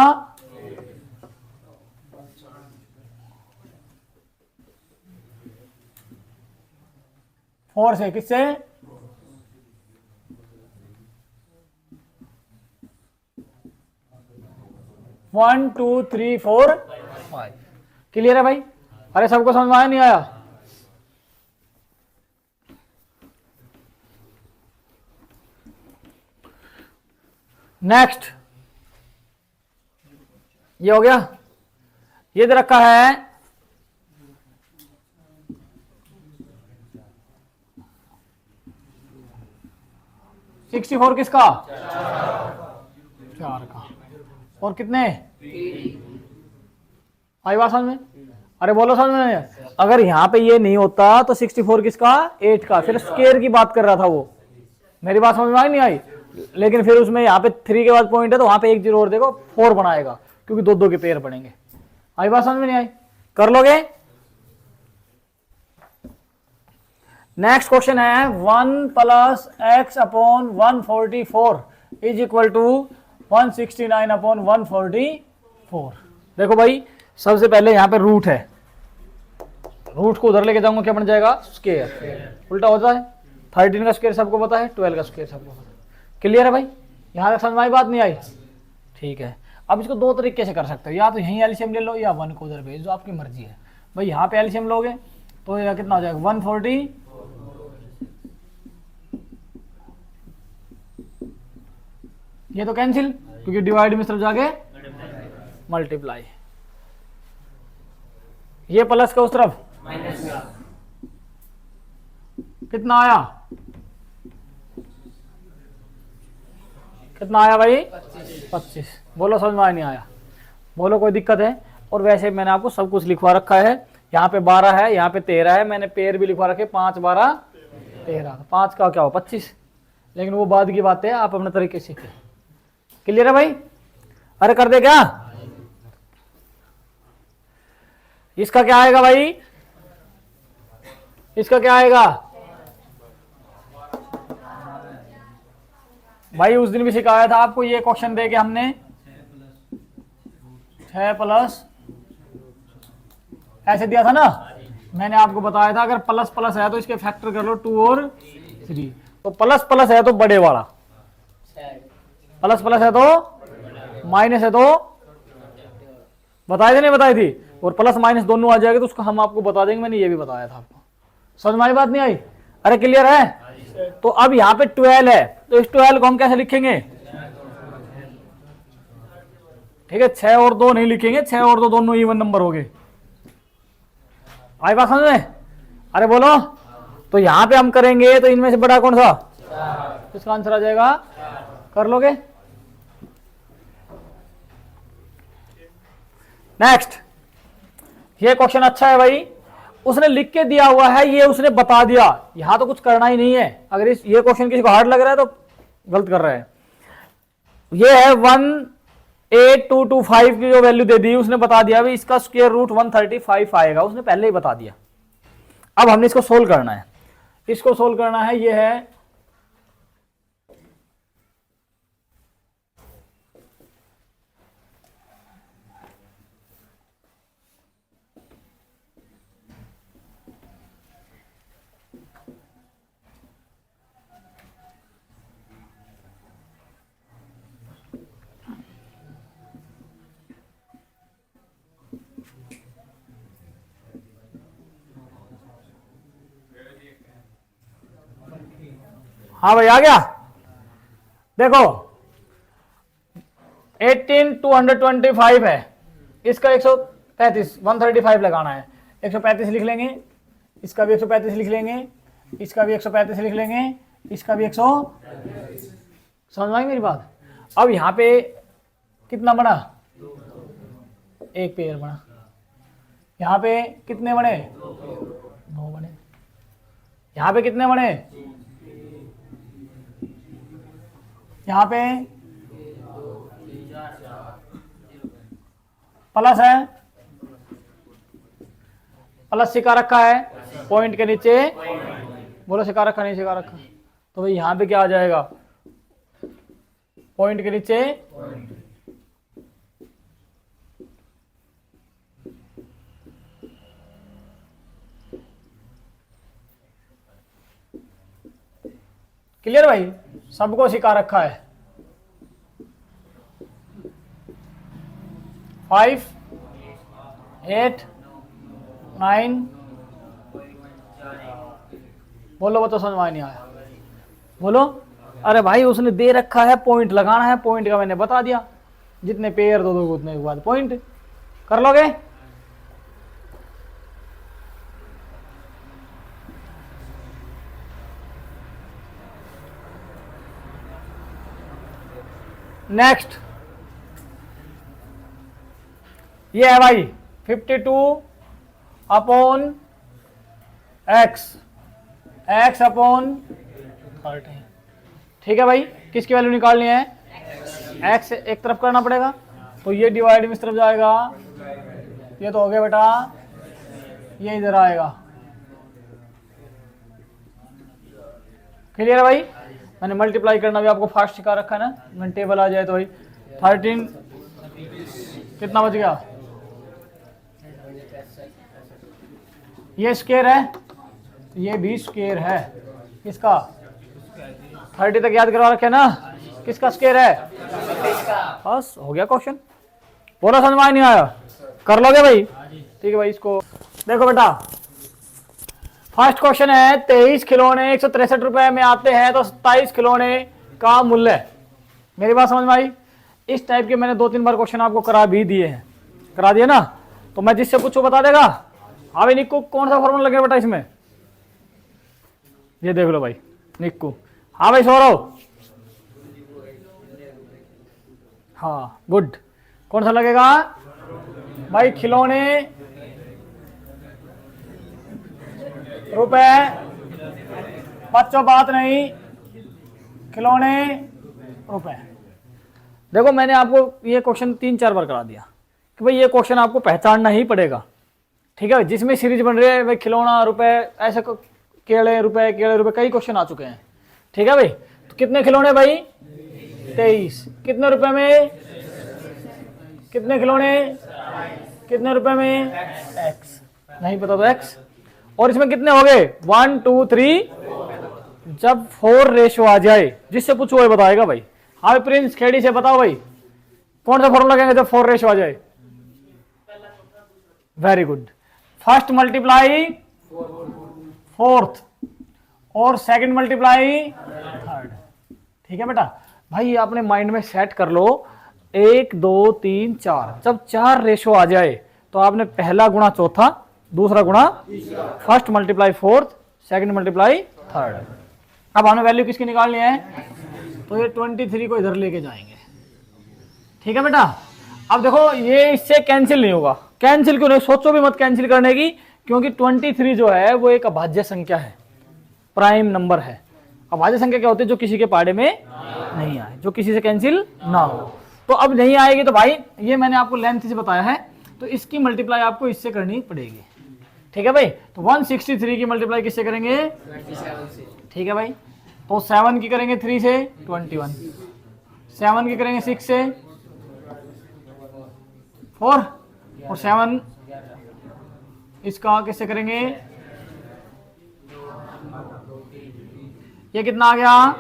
Speaker 1: 4 से, किससे? 1 2 3 4 5। क्लियर है भाई? अरे सबको समझ में आया नहीं आया? नेक्स्ट ये हो गया। ये दे रखा है 64 किसका? 4 का। और कितने? आई बात समझ में? अरे बोलो समझ में। अगर यहां पे ये नहीं होता तो 64 किसका? 8 का। फिर स्क्वायर की बात कर रहा था वो। मेरी बात समझ में आई नहीं आई? लेकिन फिर उसमें यहाँ पे 3 के बाद पॉइंट है, तो वहां पे 1 0 और देखो 4 बनाएगा, क्योंकि 2 के पेयर बनेंगे। आई बात समझ में नहीं आई? कर लोगे? नेक्स्ट क्वेश्चन है 1 plus x upon 144 is equal to 169 upon 144। देखो भाई सबसे पहले यहाँ पे रूट है, रूट को उधर लेके जाऊंगा, क्या बन जाएगा? स्क्वायर। उल्टा होता है। 13 का स्क्वायर सबको पता है, 12 का स्क्वायर सबको पता है। क्लियर है भाई? यहाँ तक समझ में आई बात नहीं आई? ठीक है। अब इसको 2 तरीके से कर सकते हो, या तो यहीं एलसीएम ले लो या 1 को उधर भेज दो, आपकी मर्जी है भाई। यहाँ पे एलसीएम लोगे तो यह कितना हो जाएगा? 140, ये तो कैंसिल, क्योंकि डिवाइड में सिर्फ जाके मल्टीप्लाई। ये प्लस का उस तरफ कितना आया? कितना आया भाई? 25। बोलो समझ में नहीं आया? बोलो कोई दिक्कत है? और वैसे मैंने आपको सब कुछ लिखवा रखा है। यहाँ पे 12 है, यहाँ पे 13 है, मैंने पेयर भी लिखवा रखे 5 12 13। 5 का क्या हो? 25। लेकिन वो बाद की बात है, आप अपने तरीके से सीखें। क्लियर है भाई? अरे कर दे क्या? इसका क्या आएगा भाई? इसका क्या आएगा भाई? उस दिन भी सिखाया था आपको, ये क्वेश्चन दे के हमने 6 प्लस ऐसे दिया था ना। मैंने आपको बताया था अगर प्लस प्लस है तो इसके फैक्टर कर लो 2 और 3। तो प्लस प्लस है तो बड़े वाला, प्लस प्लस है तो माइनस है तो बताई थी नहीं बताई थी, और प्लस माइनस दोनों आ जाएगा तो उसको हम आपको बता देंगे, मैंने ये भी बताया था आपको। समझ में आई बात नहीं आई? अरे क्लियर है? तो अब यहाँ पे 12 है, तो इस 12 को हम कैसे लिखेंगे? ठीक है, 6 और 2 नहीं लिखेंगे, 6 और 2 दोनों इवन नंबर हो गए। आई बात समझ में? अरे बोलो। तो यहां पे हम करेंगे तो इनमें से बड़ा कौन सा? इसका आंसर आ जाएगा, कर लोगे? नेक्स्ट, ये क्वेश्चन अच्छा है भाई, उसने लिख के दिया हुआ है, ये उसने बता दिया, यहां तो कुछ करना ही नहीं है। अगर ये क्वेश्चन किसी को हार्ड लग रहा है तो गलत कर रहा है। ये है 18225 की जो वैल्यू दे दी, उसने बता दिया भाई इसका स्क्वायर रूट 135 आएगा, उसने पहले ही बता दिया। अब हमने इसको सोल्व करना है, इसको सोल्व करना है। ये है हाँ भाई आ गया। देखो 18225 है, इसका 135 135 लगाना है, 135 लिख लेंगे, इसका भी 135 लिख लेंगे, इसका भी 135 लिख लेंगे, इसका भी 100। समझ में आई मेरी बात? अब यहाँ पे कितना बना? एक पेयर बना। यहाँ पे कितने बने? 2 बने। यहाँ पे कितने बने? यहाँ पे प्लस है, प्लस सिखा रखा है पॉइंट के नीचे। बोलो सिखा रखा नहीं सिखा रखा? तो भाई यहाँ पे क्या आ जाएगा? पॉइंट के नीचे क्लियर भाई? सबको सिखा रखा है। 5 8 9 बोलो, वो तो समझ में नहीं आया। बोलो। अरे भाई उसने दे रखा है, पॉइंट लगाना है, पॉइंट का मैंने बता दिया, जितने पेयर दो दोगे उतने के बाद पॉइंट कर लोगे। नेक्स्ट ये है भाई 52 अपॉन एक्स, एक्स अपॉन 30। ठीक है भाई, किसकी वैल्यू निकालनी है? एक्स एक तरफ करना पड़ेगा, तो ये डिवाइड में इस तरफ जाएगा, ये तो हो गया बेटा, ये इधर आएगा। क्लियर है भाई? मैंने मल्टीप्लाई करना भी आपको फास्ट सिखा रखा है ना, मैंने टेबल आ जाए तो भाई 13 कितना बच गया? ये स्क्वायर है, ये भी स्क्वायर है। किसका? 30 तक याद करवा रखे ना, किसका स्क्वायर है? बस हो गया क्वेश्चन। पूरा समझ में नहीं आया? कर लोगे भाई? ठीक है भाई। इसको देखो बेटा, फर्स्ट क्वेश्चन है 23 खिलौने 163 रुपए में आते हैं तो 27 खिलौने का मूल्य है। मेरी बात समझ में आई? इस टाइप के मैंने 2-3 बार क्वेश्चन आपको करा भी दिए हैं, करा दिए ना, तो मैं जिससे पूछूं बता देगा। हाँ भाई निक्कू, कौन सा फॉर्मूला लगेगा बेटा इसमें? ये देख लो भाई निक्कू। हाँ भाई सौरव, हाँ गुड। कौन सा लगेगा भाई? खिलौने रुपए, बच्चों बात नहीं, खिलौने रुपए। देखो मैंने आपको ये क्वेश्चन 3-4 बार करा दिया कि भाई ये क्वेश्चन आपको पहचानना ही पड़ेगा। ठीक है, जिसमें सीरीज बन रही है भाई खिलौना रुपए, ऐसे केले रुपए, केले रुपए, कई क्वेश्चन आ चुके हैं। ठीक है भाई, तो कितने खिलौने भाई? 23। कितने रुपए में? कितने खिलौने? कितने रुपए में? एक्स। नहीं पता तो एक्स। और इसमें कितने हो गए? 1 2 3 जब 4 रेशो आ जाए, जिससे पूछो वही बताएगा भाई। हाँ प्रिंस खेड़ी से बताओ भाई, कौन सा फॉर्मूला लगेगा जब 4 रेशो आ जाए? Very good. First multiply fourth और सेकंड मल्टीप्लाई थर्ड। ठीक है बेटा, भाई ये आपने माइंड में सेट कर लो। 1 2 3 4, जब 4 रेशो आ जाए तो आपने पहला गुणा चौथा, दूसरा गुणा first multiply fourth, second multiply third. अब हमें वैल्यू किसकी निकालनी है? तो ये 23 को इधर लेके जाएंगे। ठीक है बेटा, अब देखो ये इससे कैंसिल नहीं होगा। कैंसिल क्यों नहीं? सोचो भी मत कैंसिल करने की, क्योंकि 23 जो है वो एक अभाज्य संख्या है, प्राइम नंबर है। अभाज्य संख्या क्या होती है? जो किसी के पाड़े में नहीं आए, जो किसी से कैंसिल ना हो। तो अब नहीं आएगी तो भाई ये मैंने आपको लेंथ से बताया है, तो इसकी मल्टीप्लाई आपको इससे करनी पड़ेगी। ठीक है भाई, तो 163 की मल्टीप्लाई किससे करेंगे?
Speaker 2: 27 से।
Speaker 1: ठीक है भाई, तो 7 की करेंगे 3 से 21, 7 की करेंगे 6 से 4, और 7 इसका किससे करेंगे? ये कितना आ गया?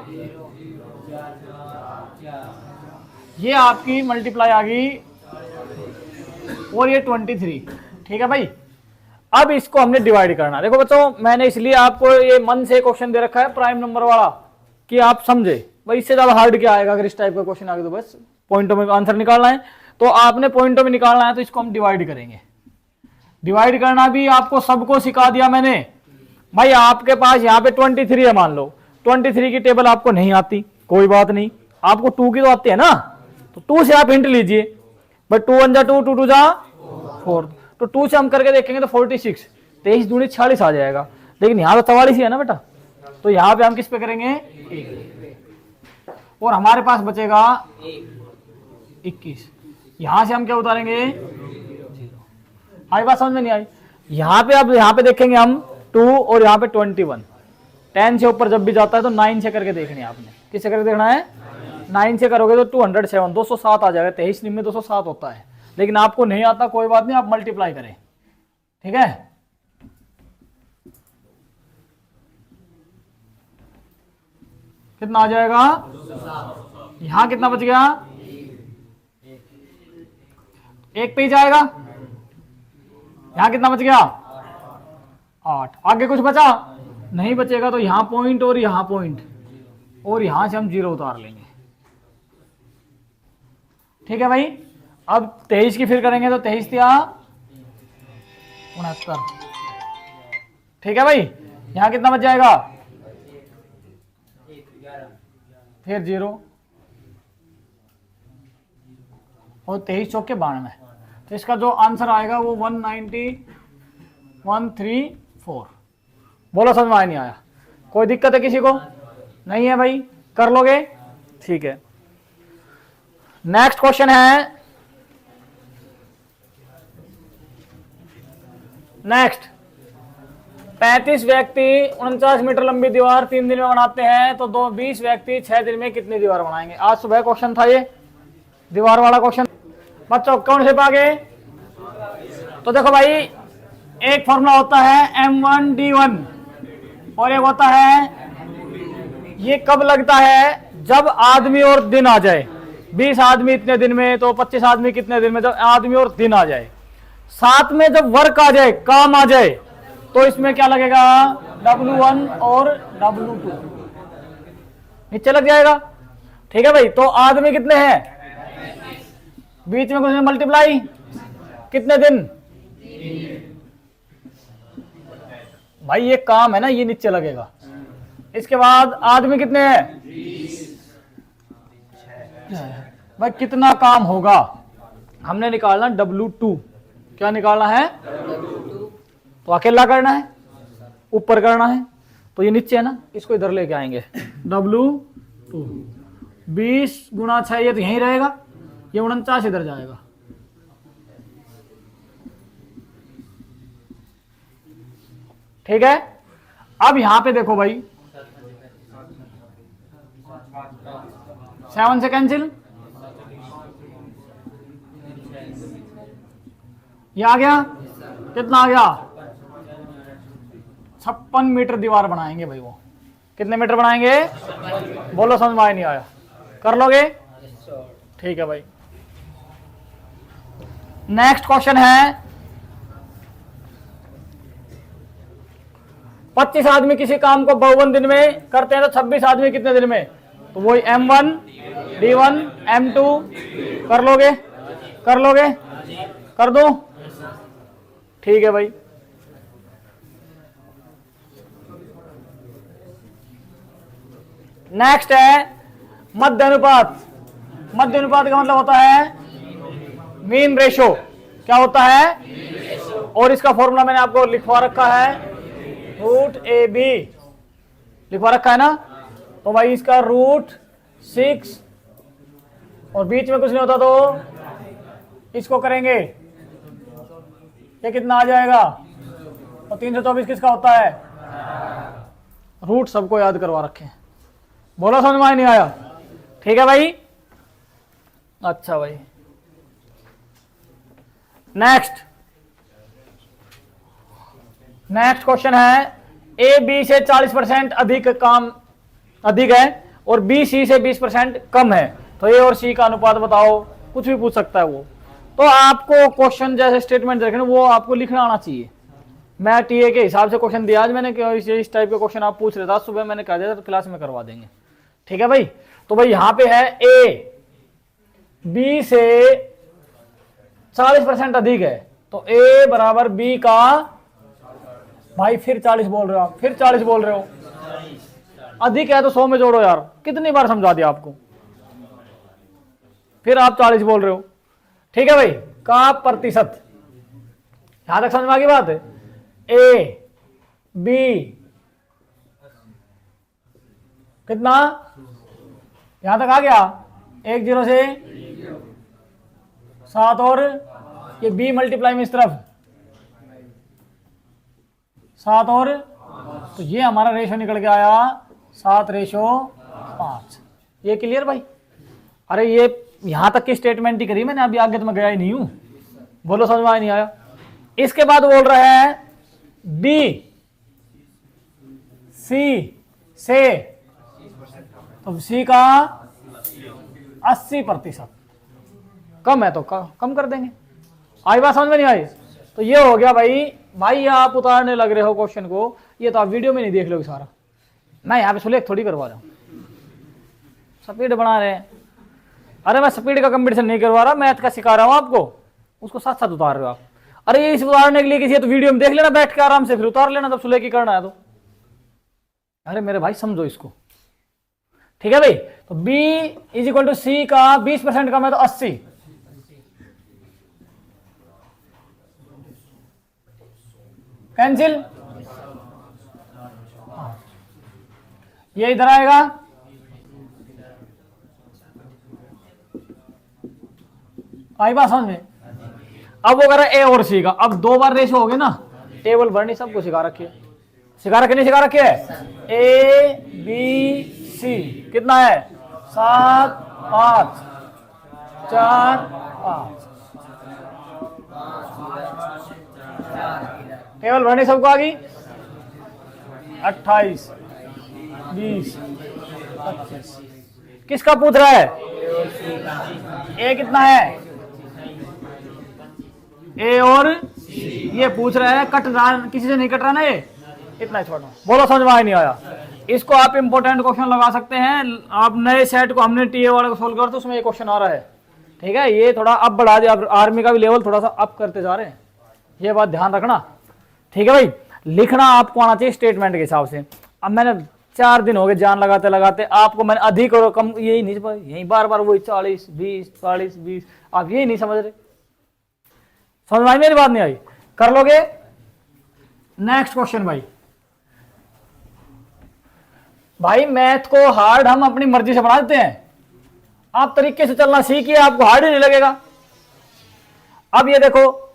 Speaker 1: ये आपकी मल्टीप्लाई आ गई, और ये 23। ठीक है भाई, अब इसको हमने डिवाइड करना। देखो बच्चों, मैंने इसलिए आपको ये मन से क्वेश्चन दे रखा है प्राइम नंबर वाला, कि आप समझे भाई इससे ज्यादा हार्ड क्या आएगा। अगर इस टाइप का क्वेश्चन आ गया तो बस पॉइंटों में आंसर निकालना है, तो आपने पॉइंटों में निकालना है, तो इसको हम डिवाइड करेंगे। डिवाइड करना भी आपको सबको सिखा दिया मैंने। भाई आपके पास यहाँ पे 23 है, मान लो 23 की टेबल आपको नहीं आती, कोई बात नहीं, आपको 2 की तो आती है ना, तो 2 से आप हिंट लीजिए। बट 2 1 जा 2, 2 2 जा 4, तो 2 से हम करके देखेंगे तो 46, 23 दूनी 46 आ जाएगा। लेकिन यहाँ तो 44 ही है ना बेटा, तो यहाँ पे हम किस पे करेंगे? 1, और हमारे पास बचेगा 21। यहां से हम क्या उतारेंगे? 0। आई बात समझ में नहीं आई? यहाँ पे अब यहाँ पे देखेंगे हम 2, और यहाँ पे 21। 10 से ऊपर जब भी जाता है तो 9 से करके देखनी है आपने। किससे करके देखना है? 9 से करोगे तो 207, 207 आ जाएगा। 23 में 207 होता है, लेकिन आपको नहीं आता, कोई बात नहीं, आप मल्टीप्लाई करें। ठीक है, कितना आ जाएगा? यहां कितना बच गया? 1 पे ही जाएगा। यहां कितना बच गया? 8। आगे कुछ बचा? नहीं बचेगा, तो यहां पॉइंट और यहां पॉइंट, और यहां से हम 0 उतार लेंगे। ठीक है भाई, अब 23 की फिर करेंगे तो 23 या 69। ठीक है भाई, यहां कितना बच जाएगा? फिर 0, और 23 चौक के 92। तो इसका जो आंसर आएगा वो 19134। बोलो समझ में आया नहीं आया? कोई दिक्कत है किसी को? नहीं है भाई, कर लोगे? ठीक है, नेक्स्ट क्वेश्चन है। नेक्स्ट, 35 व्यक्ति 49 मीटर लंबी दीवार 3 दिन में बनाते हैं, तो 20 व्यक्ति 6 दिन में कितनी दीवार बनाएंगे? आज सुबह क्वेश्चन था ये, दीवार वाला क्वेश्चन। बच्चों कौन से पागे? तो देखो भाई, एक फॉर्मूला होता है M1D1, और एक होता है, ये कब लगता है? जब आदमी और दिन आ जाए। 20 आदमी इतने दिन में, तो 25 आदमी कितने दिन में? जब आदमी और दिन आ जाए। साथ में जब वर्क आ जाए, काम आ जाए, तो इसमें क्या लगेगा? W1 और W2 नीचे लग जाएगा। ठीक है भाई, तो आदमी कितने हैं? बीच में कुछ मल्टीप्लाई, कितने दिन? भाई ये काम है ना, ये नीचे लगेगा। इसके बाद आदमी कितने हैं? भाई कितना काम होगा? हमने निकालना W2। क्या निकालना है? तो अकेला करना है, ऊपर करना है, तो ये नीचे है ना, इसको इधर लेके आएंगे। W2 20 गुणा 6, ये तो यहीं रहेगा, ये 49 इधर जाएगा। ठीक है, अब यहां पे देखो भाई, 7 से कैंसिल, ये आ गया। कितना आ गया? 56 मीटर दीवार बनाएंगे भाई वो। कितने मीटर बनाएंगे? बोलो, समझ में आया नहीं आया? कर लोगे? ठीक है भाई। नेक्स्ट क्वेश्चन है, 25 आदमी किसी काम को 52 दिन में करते हैं तो 26 आदमी कितने दिन में? तो वही M1 D1 M2 कर लोगे? कर लोगे? कर दो? ठीक है भाई। नेक्स्ट है मध्य अनुपात। मध्य अनुपात का मतलब होता है मीन रेशो। क्या होता है? और इसका फॉर्मूला मैंने आपको लिखवा रखा है, रूट ए बी लिखवा रखा है ना। तो भाई इसका रूट 6 और बीच में कुछ नहीं होता तो इसको करेंगे, ये कितना आ जाएगा? और 324 किसका होता है? रूट सबको याद करवा रखे हैं। बोला, समझ में नहीं आया? ठीक है भाई। अच्छा भाई, नेक्स्ट क्वेश्चन है, ए बी से 40% अधिक काम अधिक है और बी सी से 20% कम है, तो ए और सी का अनुपात बताओ। कुछ भी पूछ सकता है वो। तो आपको क्वेश्चन जैसे स्टेटमेंट देखे ना, वो आपको लिखना आना चाहिए। मैं टीए के हिसाब से क्वेश्चन दिया आज मैंने कि इस टाइप के क्वेश्चन आप पूछ रहे था, सुबह मैंने कहा दिया तो क्लास में करवा देंगे। ठीक है भाई। तो भाई यहां पे है ए बी से 40% अधिक है, तो ए बराबर बी का, भाई फिर 40 बोल रहे हो आप, फिर 40 बोल रहे हो। अधिक है तो 100 में जोड़ो यार, कितनी बार समझा दिया आपको, फिर आप 40 बोल रहे हो। ठीक है भाई। का प्रतिशत, यहां तक समझ में आ गई बात है? ए बी कितना, यहां तक आ गया? 1 0 से 7 और ये बी मल्टीप्लाई में इस तरफ 7 और, तो ये हमारा रेशो निकल के आया 7:5। ये क्लियर भाई? अरे ये यहां तक की स्टेटमेंट ही करी मैंने, अभी आगे तो मैं गया ही नहीं हूं। बोलो, समझ में नहीं आया? इसके बाद बोल रहा है बी सी से, तो सी का 80% कम है तो कम कर देंगे। आई बात समझ में नहीं आई? तो ये हो गया भाई। भाई आप उतारने लग रहे हो क्वेश्चन को, ये तो आप वीडियो में नहीं देख लोगे सारा, मैं यहाँ पे सुलेख थोड़ी करवा रहा हूँ, स्पीड बना रहे हैं। अरे मैं स्पीड का कंपटीशन नहीं करवा रहा, मैथ का सिखा रहा हूँ आपको, उसको साथ साथ उतार रहे हो आप। अरे ये इस उतारने के लिए किसी तो वीडियो में देख लेना बैठ के आराम से, फिर उतार लेना जब सुलेख की करना है तो। अरे मेरे भाई समझो इसको। ठीक है भाई। तो B = C का 20% कम है तो 80, कैंसिल, ये इधर आएगा, आई बात समझ में? अब वो करा ए और सी का, अब 2 बार रेशो हो गए ना, टेबल भरनी सबको सिखा रखी है, सिखा रखे नहीं सिखा रखे है? ए बी सी कितना है? 7 5 4 5, टेबल भरनी सबको आ गई। 28 20 25, किसका पूछ रहा है? ए कितना है? ए और ये पूछ रहा है, कट रहा, किसी से नहीं कट रहा ना, ये इतना ही छोड़ना। बोलो, समझ में नहीं आया? इसको आप इंपॉर्टेंट क्वेश्चन लगा सकते हैं। आप नए सेट को, हमने टीए वाले को सोल्व कर तो उसमें ये क्वेश्चन आ रहा है। ठीक है, ये थोड़ा अब बढ़ा दिया, आर्मी का भी लेवल थोड़ा सा अप करते जा रहे हैं, ये बात ध्यान रखना। ठीक है भाई। लिखना आपको आना चाहिए स्टेटमेंट के हिसाब से। अब मैंने 4 दिन हो गए जान लगाते लगाते, आपको मैंने अधिक और कम यही नहीं, यही बार बार वही 40 20 40 20, आप यही नहीं समझ रहे। समझ में आई मेरी बात? नहीं आई? कर लोगे? नेक्स्ट क्वेश्चन भाई। भाई मैथ को हार्ड हम अपनी मर्जी से बना देते हैं, आप तरीके से चलना सीखिए, आपको हार्ड ही नहीं लगेगा। अब ये देखो,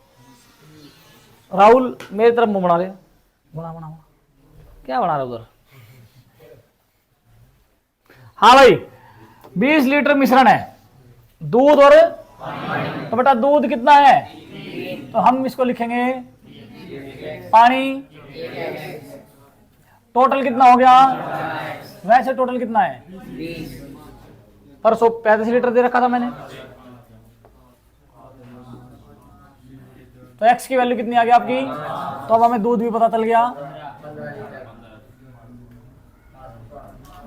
Speaker 1: राहुल मेरी तरफ मुंह बना ले, बना बना, क्या बना रहा उधर? हाँ भाई, 20 लीटर मिश्रण है, दूध और, तो बेटा दूध कितना है? तो हम इसको लिखेंगे पानी। टोटल कितना हो गया? वैसे टोटल कितना है? परसों 35 लीटर दे रखा था मैंने, तो x की वैल्यू कितनी आ गई आपकी? तो अब हमें दूध भी पता चल गया,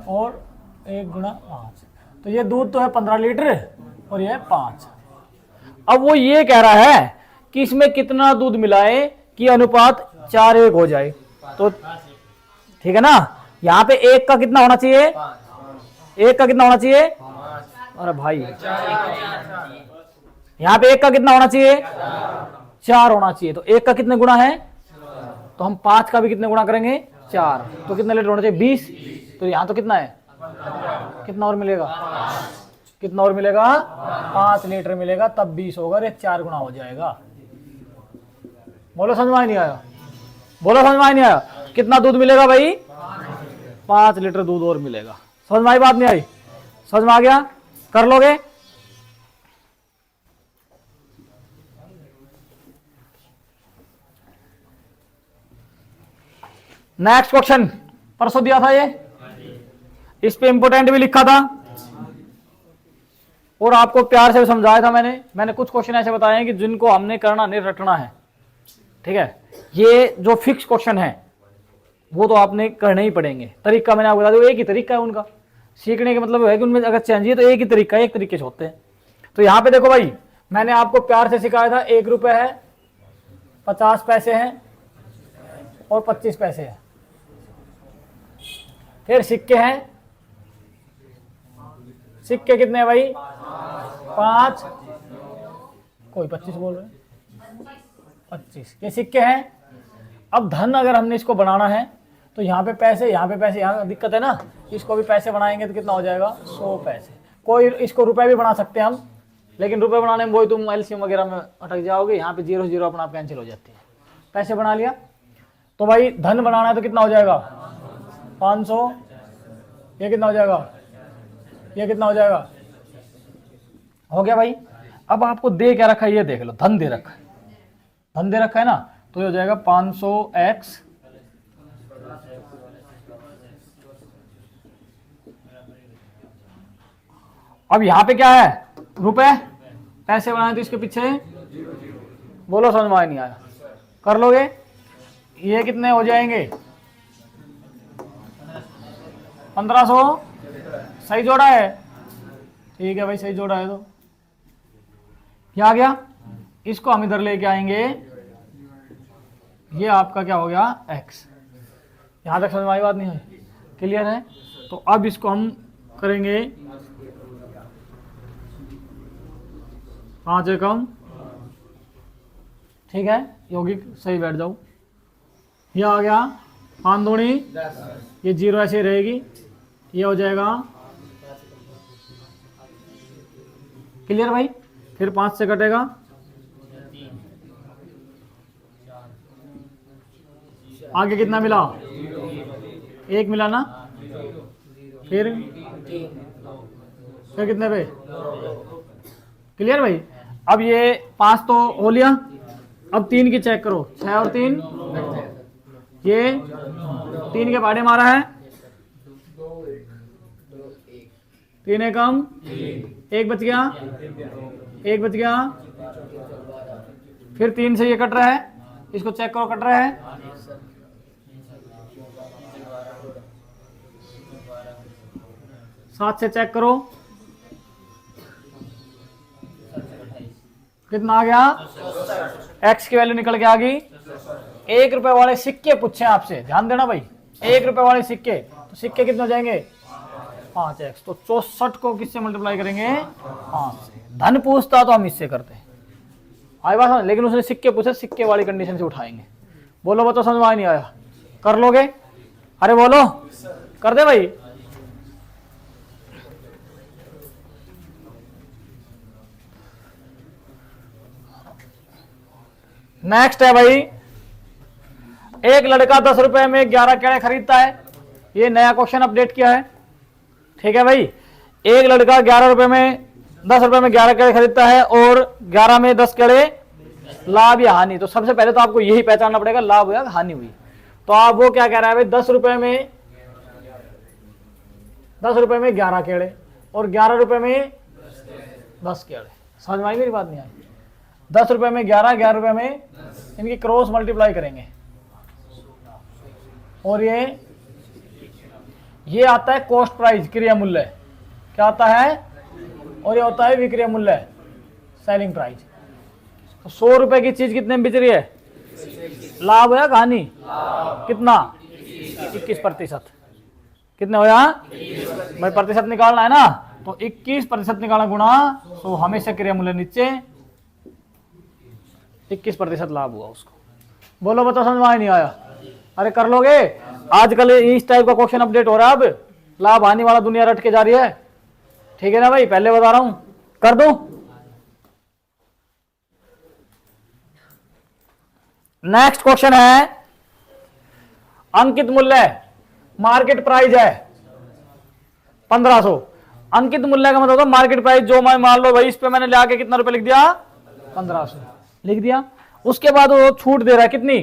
Speaker 1: और 1 गुणा 5, तो ये दूध तो है 15 लीटर और ये है 5। अब वो ये कह रहा है कि इसमें कितना दूध मिलाए कि अनुपात 4:1 हो जाए। तो ठीक है ना, यहाँ पे 1 का कितना होना चाहिए? 1 का कितना होना चाहिए? अरे भाई, यहाँ पे 1 का कितना होना चाहिए? 4 होना चाहिए। तो 1 का कितने गुणा है? तो हम 5 का भी कितने गुणा करेंगे? 4। तो कितने लीटर होना चाहिए? 20। तो यहाँ तो कितना है? कितना और मिलेगा? कितना और मिलेगा? 5 लीटर मिलेगा, तब 20 होगा, ये 4 गुना हो जाएगा। बोलो समझ में नहीं आया? बोलो समझ में नहीं आया? कितना दूध मिलेगा भाई? 5 लीटर दूध और मिलेगा। समझ में आई बात? नहीं आई? समझ में आ गया? कर लोगे? नेक्स्ट क्वेश्चन परसों दिया था ये, इस पे इंपोर्टेंट भी लिखा था और आपको प्यार से समझाया था मैंने कुछ क्वेश्चन ऐसे बताए हैं कि जिनको हमने करना नहीं, रटना है। ठीक है, ये जो फिक्स क्वेश्चन है वो तो आपने करने ही पड़ेंगे। तरीका मैंने आपको बता दिया, एक ही तरीका है उनका सीखने का, मतलब है कि उनमें अगर चेंज है तो एक ही तरीका है, एक तरीके से होते हैं। तो यहाँ पे देखो भाई, मैंने आपको प्यार से सिखाया था 1 रुपये है, 50 पैसे हैं और 25 पैसे हैं। फिर सिक्के हैं, सिक्के कितने हैं भाई? 5, कोई 25 बोल रहे हैं, 25 ये सिक्के हैं। अब धन अगर हमने इसको बनाना है तो यहाँ पे पैसे, यहाँ पे पैसे, यहाँ दिक्कत है ना, इसको भी पैसे बनाएंगे तो कितना हो जाएगा? 100 पैसे। कोई इसको रुपए भी बना सकते हैं हम, लेकिन रुपए बनाने में वही तुम एलसीएम वगैरह में अटक जाओगे, यहाँ पे 0 0 अपना आप कैंसिल हो जाती है। पैसे बना लिया, तो भाई धन बनाना है तो कितना हो जाएगा? 500। ये कितना हो जाएगा? ये कितना हो जाएगा? हो गया भाई। अब आपको दे क्या रखा है ये देख लो, धन दे रखा है, धन दे रखा है ना, तो ये हो जाएगा 500x अब यहाँ पे क्या है? रुपए। पैसे बनाए तो इसके पीछे बोलो, समझ में नहीं आया? कर लोगे? ये कितने हो जाएंगे? 1500। सही जोड़ा है? ठीक है भाई, सही जोड़ा है। तो क्या आ गया? इसको हम इधर लेके आएंगे, ये आपका क्या हो गया? x। यहां तक समझ में आई बात? नहीं है? क्लियर है? तो अब इसको हम करेंगे 5 एकम। ठीक है यौगिक, सही बैठ जाओ। ये आ गया 5 दूनी, ये 0 ऐसे रहेगी, ये हो जाएगा। क्लियर भाई? फिर 5 से कटेगा, आगे कितना मिला? 1 मिला ना, फिर कितने पे? क्लियर भाई? अब ये 5 तो हो लिया, अब 3 की चेक करो, 6 और 3, ये 3 के भाड़े मारा है, 3 एकम, 1 बच गया, 1 बच गया। फिर 3 से ये कट रहा है, इसको चेक करो, कट रहा है। 7 से चेक करो, कितना आ गया? x की वैल्यू निकल के आ गई। 1 रुपए वाले सिक्के पूछे आपसे, ध्यान देना भाई, 1 रुपए वाले सिक्के, तो सिक्के कितने हो जाएंगे? 5x। तो 64 को किससे मल्टीप्लाई करेंगे? 5 से। धन पूछता तो हम इससे करते हैं, आई बात समझ? लेकिन उसने सिक्के पूछे, सिक्के वाली कंडीशन से उठाएंगे। बोलो बताओ, समझ में नहीं आया? कर लोगे? अरे बोलो, कर दे भाई। नेक्स्ट है भाई, एक लड़का 10 रुपए में 11 केड़े खरीदता है। ये नया क्वेश्चन अपडेट किया है। ठीक है भाई, एक लड़का 11 रुपए में 10 रुपए में 11 केड़े खरीदता है और 11 में 10 केड़े लाभ या हानि। तो सबसे पहले तो आपको यही पहचानना पड़ेगा, लाभ या हानि हुई। तो आप वो क्या कह रहा है भाई, 10 रुपए में 10 रुपए में 11 केड़े और 11 रुपए में 10 केड़े। समझ में आई मेरी बात? नहीं आई? 10 रुपए में 11, 11 रुपए में, इनकी क्रॉस मल्टीप्लाई करेंगे और ये आता है कॉस्ट प्राइस, क्रिया मूल्य। क्या आता है? और ये होता है विक्रय मूल्य, सेलिंग प्राइस। तो 100 रुपए की चीज कितने में बिच रही है? लाभ है हानि? कितना? 21%। कितने हो यहाँ भाई? प्रतिशत निकालना है ना, तो 21% निकालना गुणा 100, हमेशा क्रिया मूल्य नीचे, 21% लाभ हुआ उसको। बोलो बताओ, समझ में आया नहीं आया? अरे कर लोगे? आजकल इस टाइप का क्वेश्चन अपडेट हो रहा है, अब लाभ हानि वाला दुनिया रट के जा रही है। ठीक है ना भाई? पहले बता रहा हूं, कर दो। नेक्स्ट क्वेश्चन है, अंकित मूल्य, मार्केट प्राइस है 1500। अंकित मूल्य का मतलब होता है मार्केट प्राइस, जो मैं मान लो भाई इस पे मैंने ले आके कितना रुपए लिख दिया? 1500 लिख दिया। उसके बाद वो छूट दे रहा है, कितनी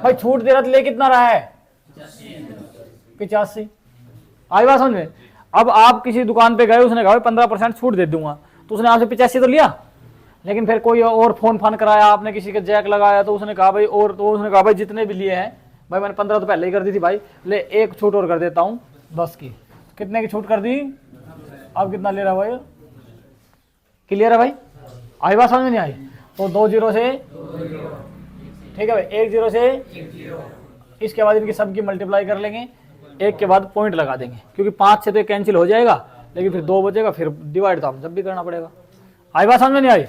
Speaker 1: भाई छूट दे रहा है? तो ले कितना रहा है? 85। आई बात समझ में? अब आप किसी दुकान पे गए, उसने कहा 15% छूट दे दूंगा, तो उसने आपसे 85 तो लिया, लेकिन फिर कोई और फोन कराया, आपने किसी का जैक लगाया, तो उसने कहा भाई, और तो उसने कहा भाई जितने भी लिए हैं भाई मैंने 15 तो पहले ही कर दी थी भाई, ले एक छूट और कर देता हूं 10 की। कितने की छूट कर दी? अब कितना ले रहा भाई? क्लियर है भाई? आई बात समझ में नहीं आई? तो 2 जीरो से, ठीक है भाई, 1 जीरो से, इसके बाद इनकी सबकी मल्टीप्लाई कर लेंगे, एक के बाद पॉइंट लगा देंगे, क्योंकि 5 से तो कैंसिल हो जाएगा, लेकिन फिर 2 बचेगा, फिर डिवाइड तो हम जब भी करना पड़ेगा। आई बात समझ में नहीं आई?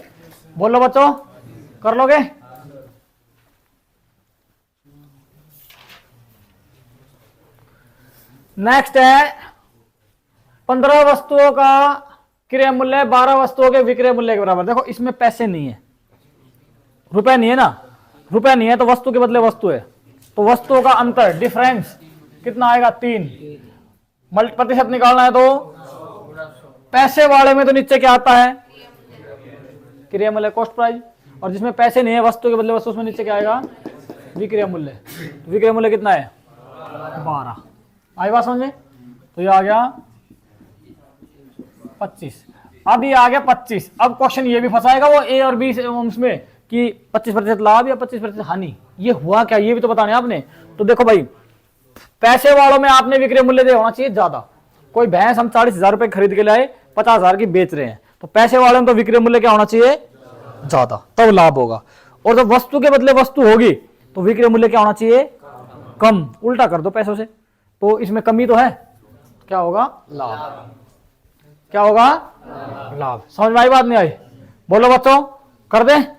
Speaker 1: बोलो बच्चों, कर लोगे? नेक्स्ट है 15 वस्तुओं का क्रय मूल्य 12 वस्तुओं के विक्रय मूल्य के बराबर। देखो इसमें पैसे नहीं है, रुपए नहीं है ना, रुपए नहीं है तो वस्तु के बदले वस्तु है, तो वस्तुओं का अंतर, डिफरेंस कितना आएगा? 3। प्रतिशत निकालना है तो पैसे वाले में तो नीचे क्या आता है? क्रिया मूल्य, कॉस्ट प्राइस। और जिसमें पैसे नहीं है, वस्तु के बदले वस्तु, उसमें नीचे क्या आएगा? विक्रय मूल्य। विक्रय मूल्य कितना है? 12। आई बात समझ में? तो ये आ गया 25। अब ये आ गया 25। अब क्वेश्चन ये भी फंसाएगा वो ए और बी में कि 25% लाभ या 25% हानि। ये हुआ क्या, ये भी तो बताना है आपने। तो देखो भाई, पैसे वालों में आपने विक्रय मूल्य दे होना चाहिए ज्यादा। कोई भैंस हम 40,000 रुपए खरीद के लाए, 50,000 की बेच रहे हैं, तो पैसे वालों में तो विक्रय मूल्य क्या होना चाहिए? ज्यादा, तब लाभ होगा। और जब वस्तु के बदले वस्तु होगी तो विक्रय मूल्य क्या होना चाहिए? कम। उल्टा कर दो पैसों से, तो इसमें कमी तो है, क्या होगा? लाभ। क्या होगा? लाभ। समझ में आई बात नहीं आई? बोलो बच्चों, कर दें?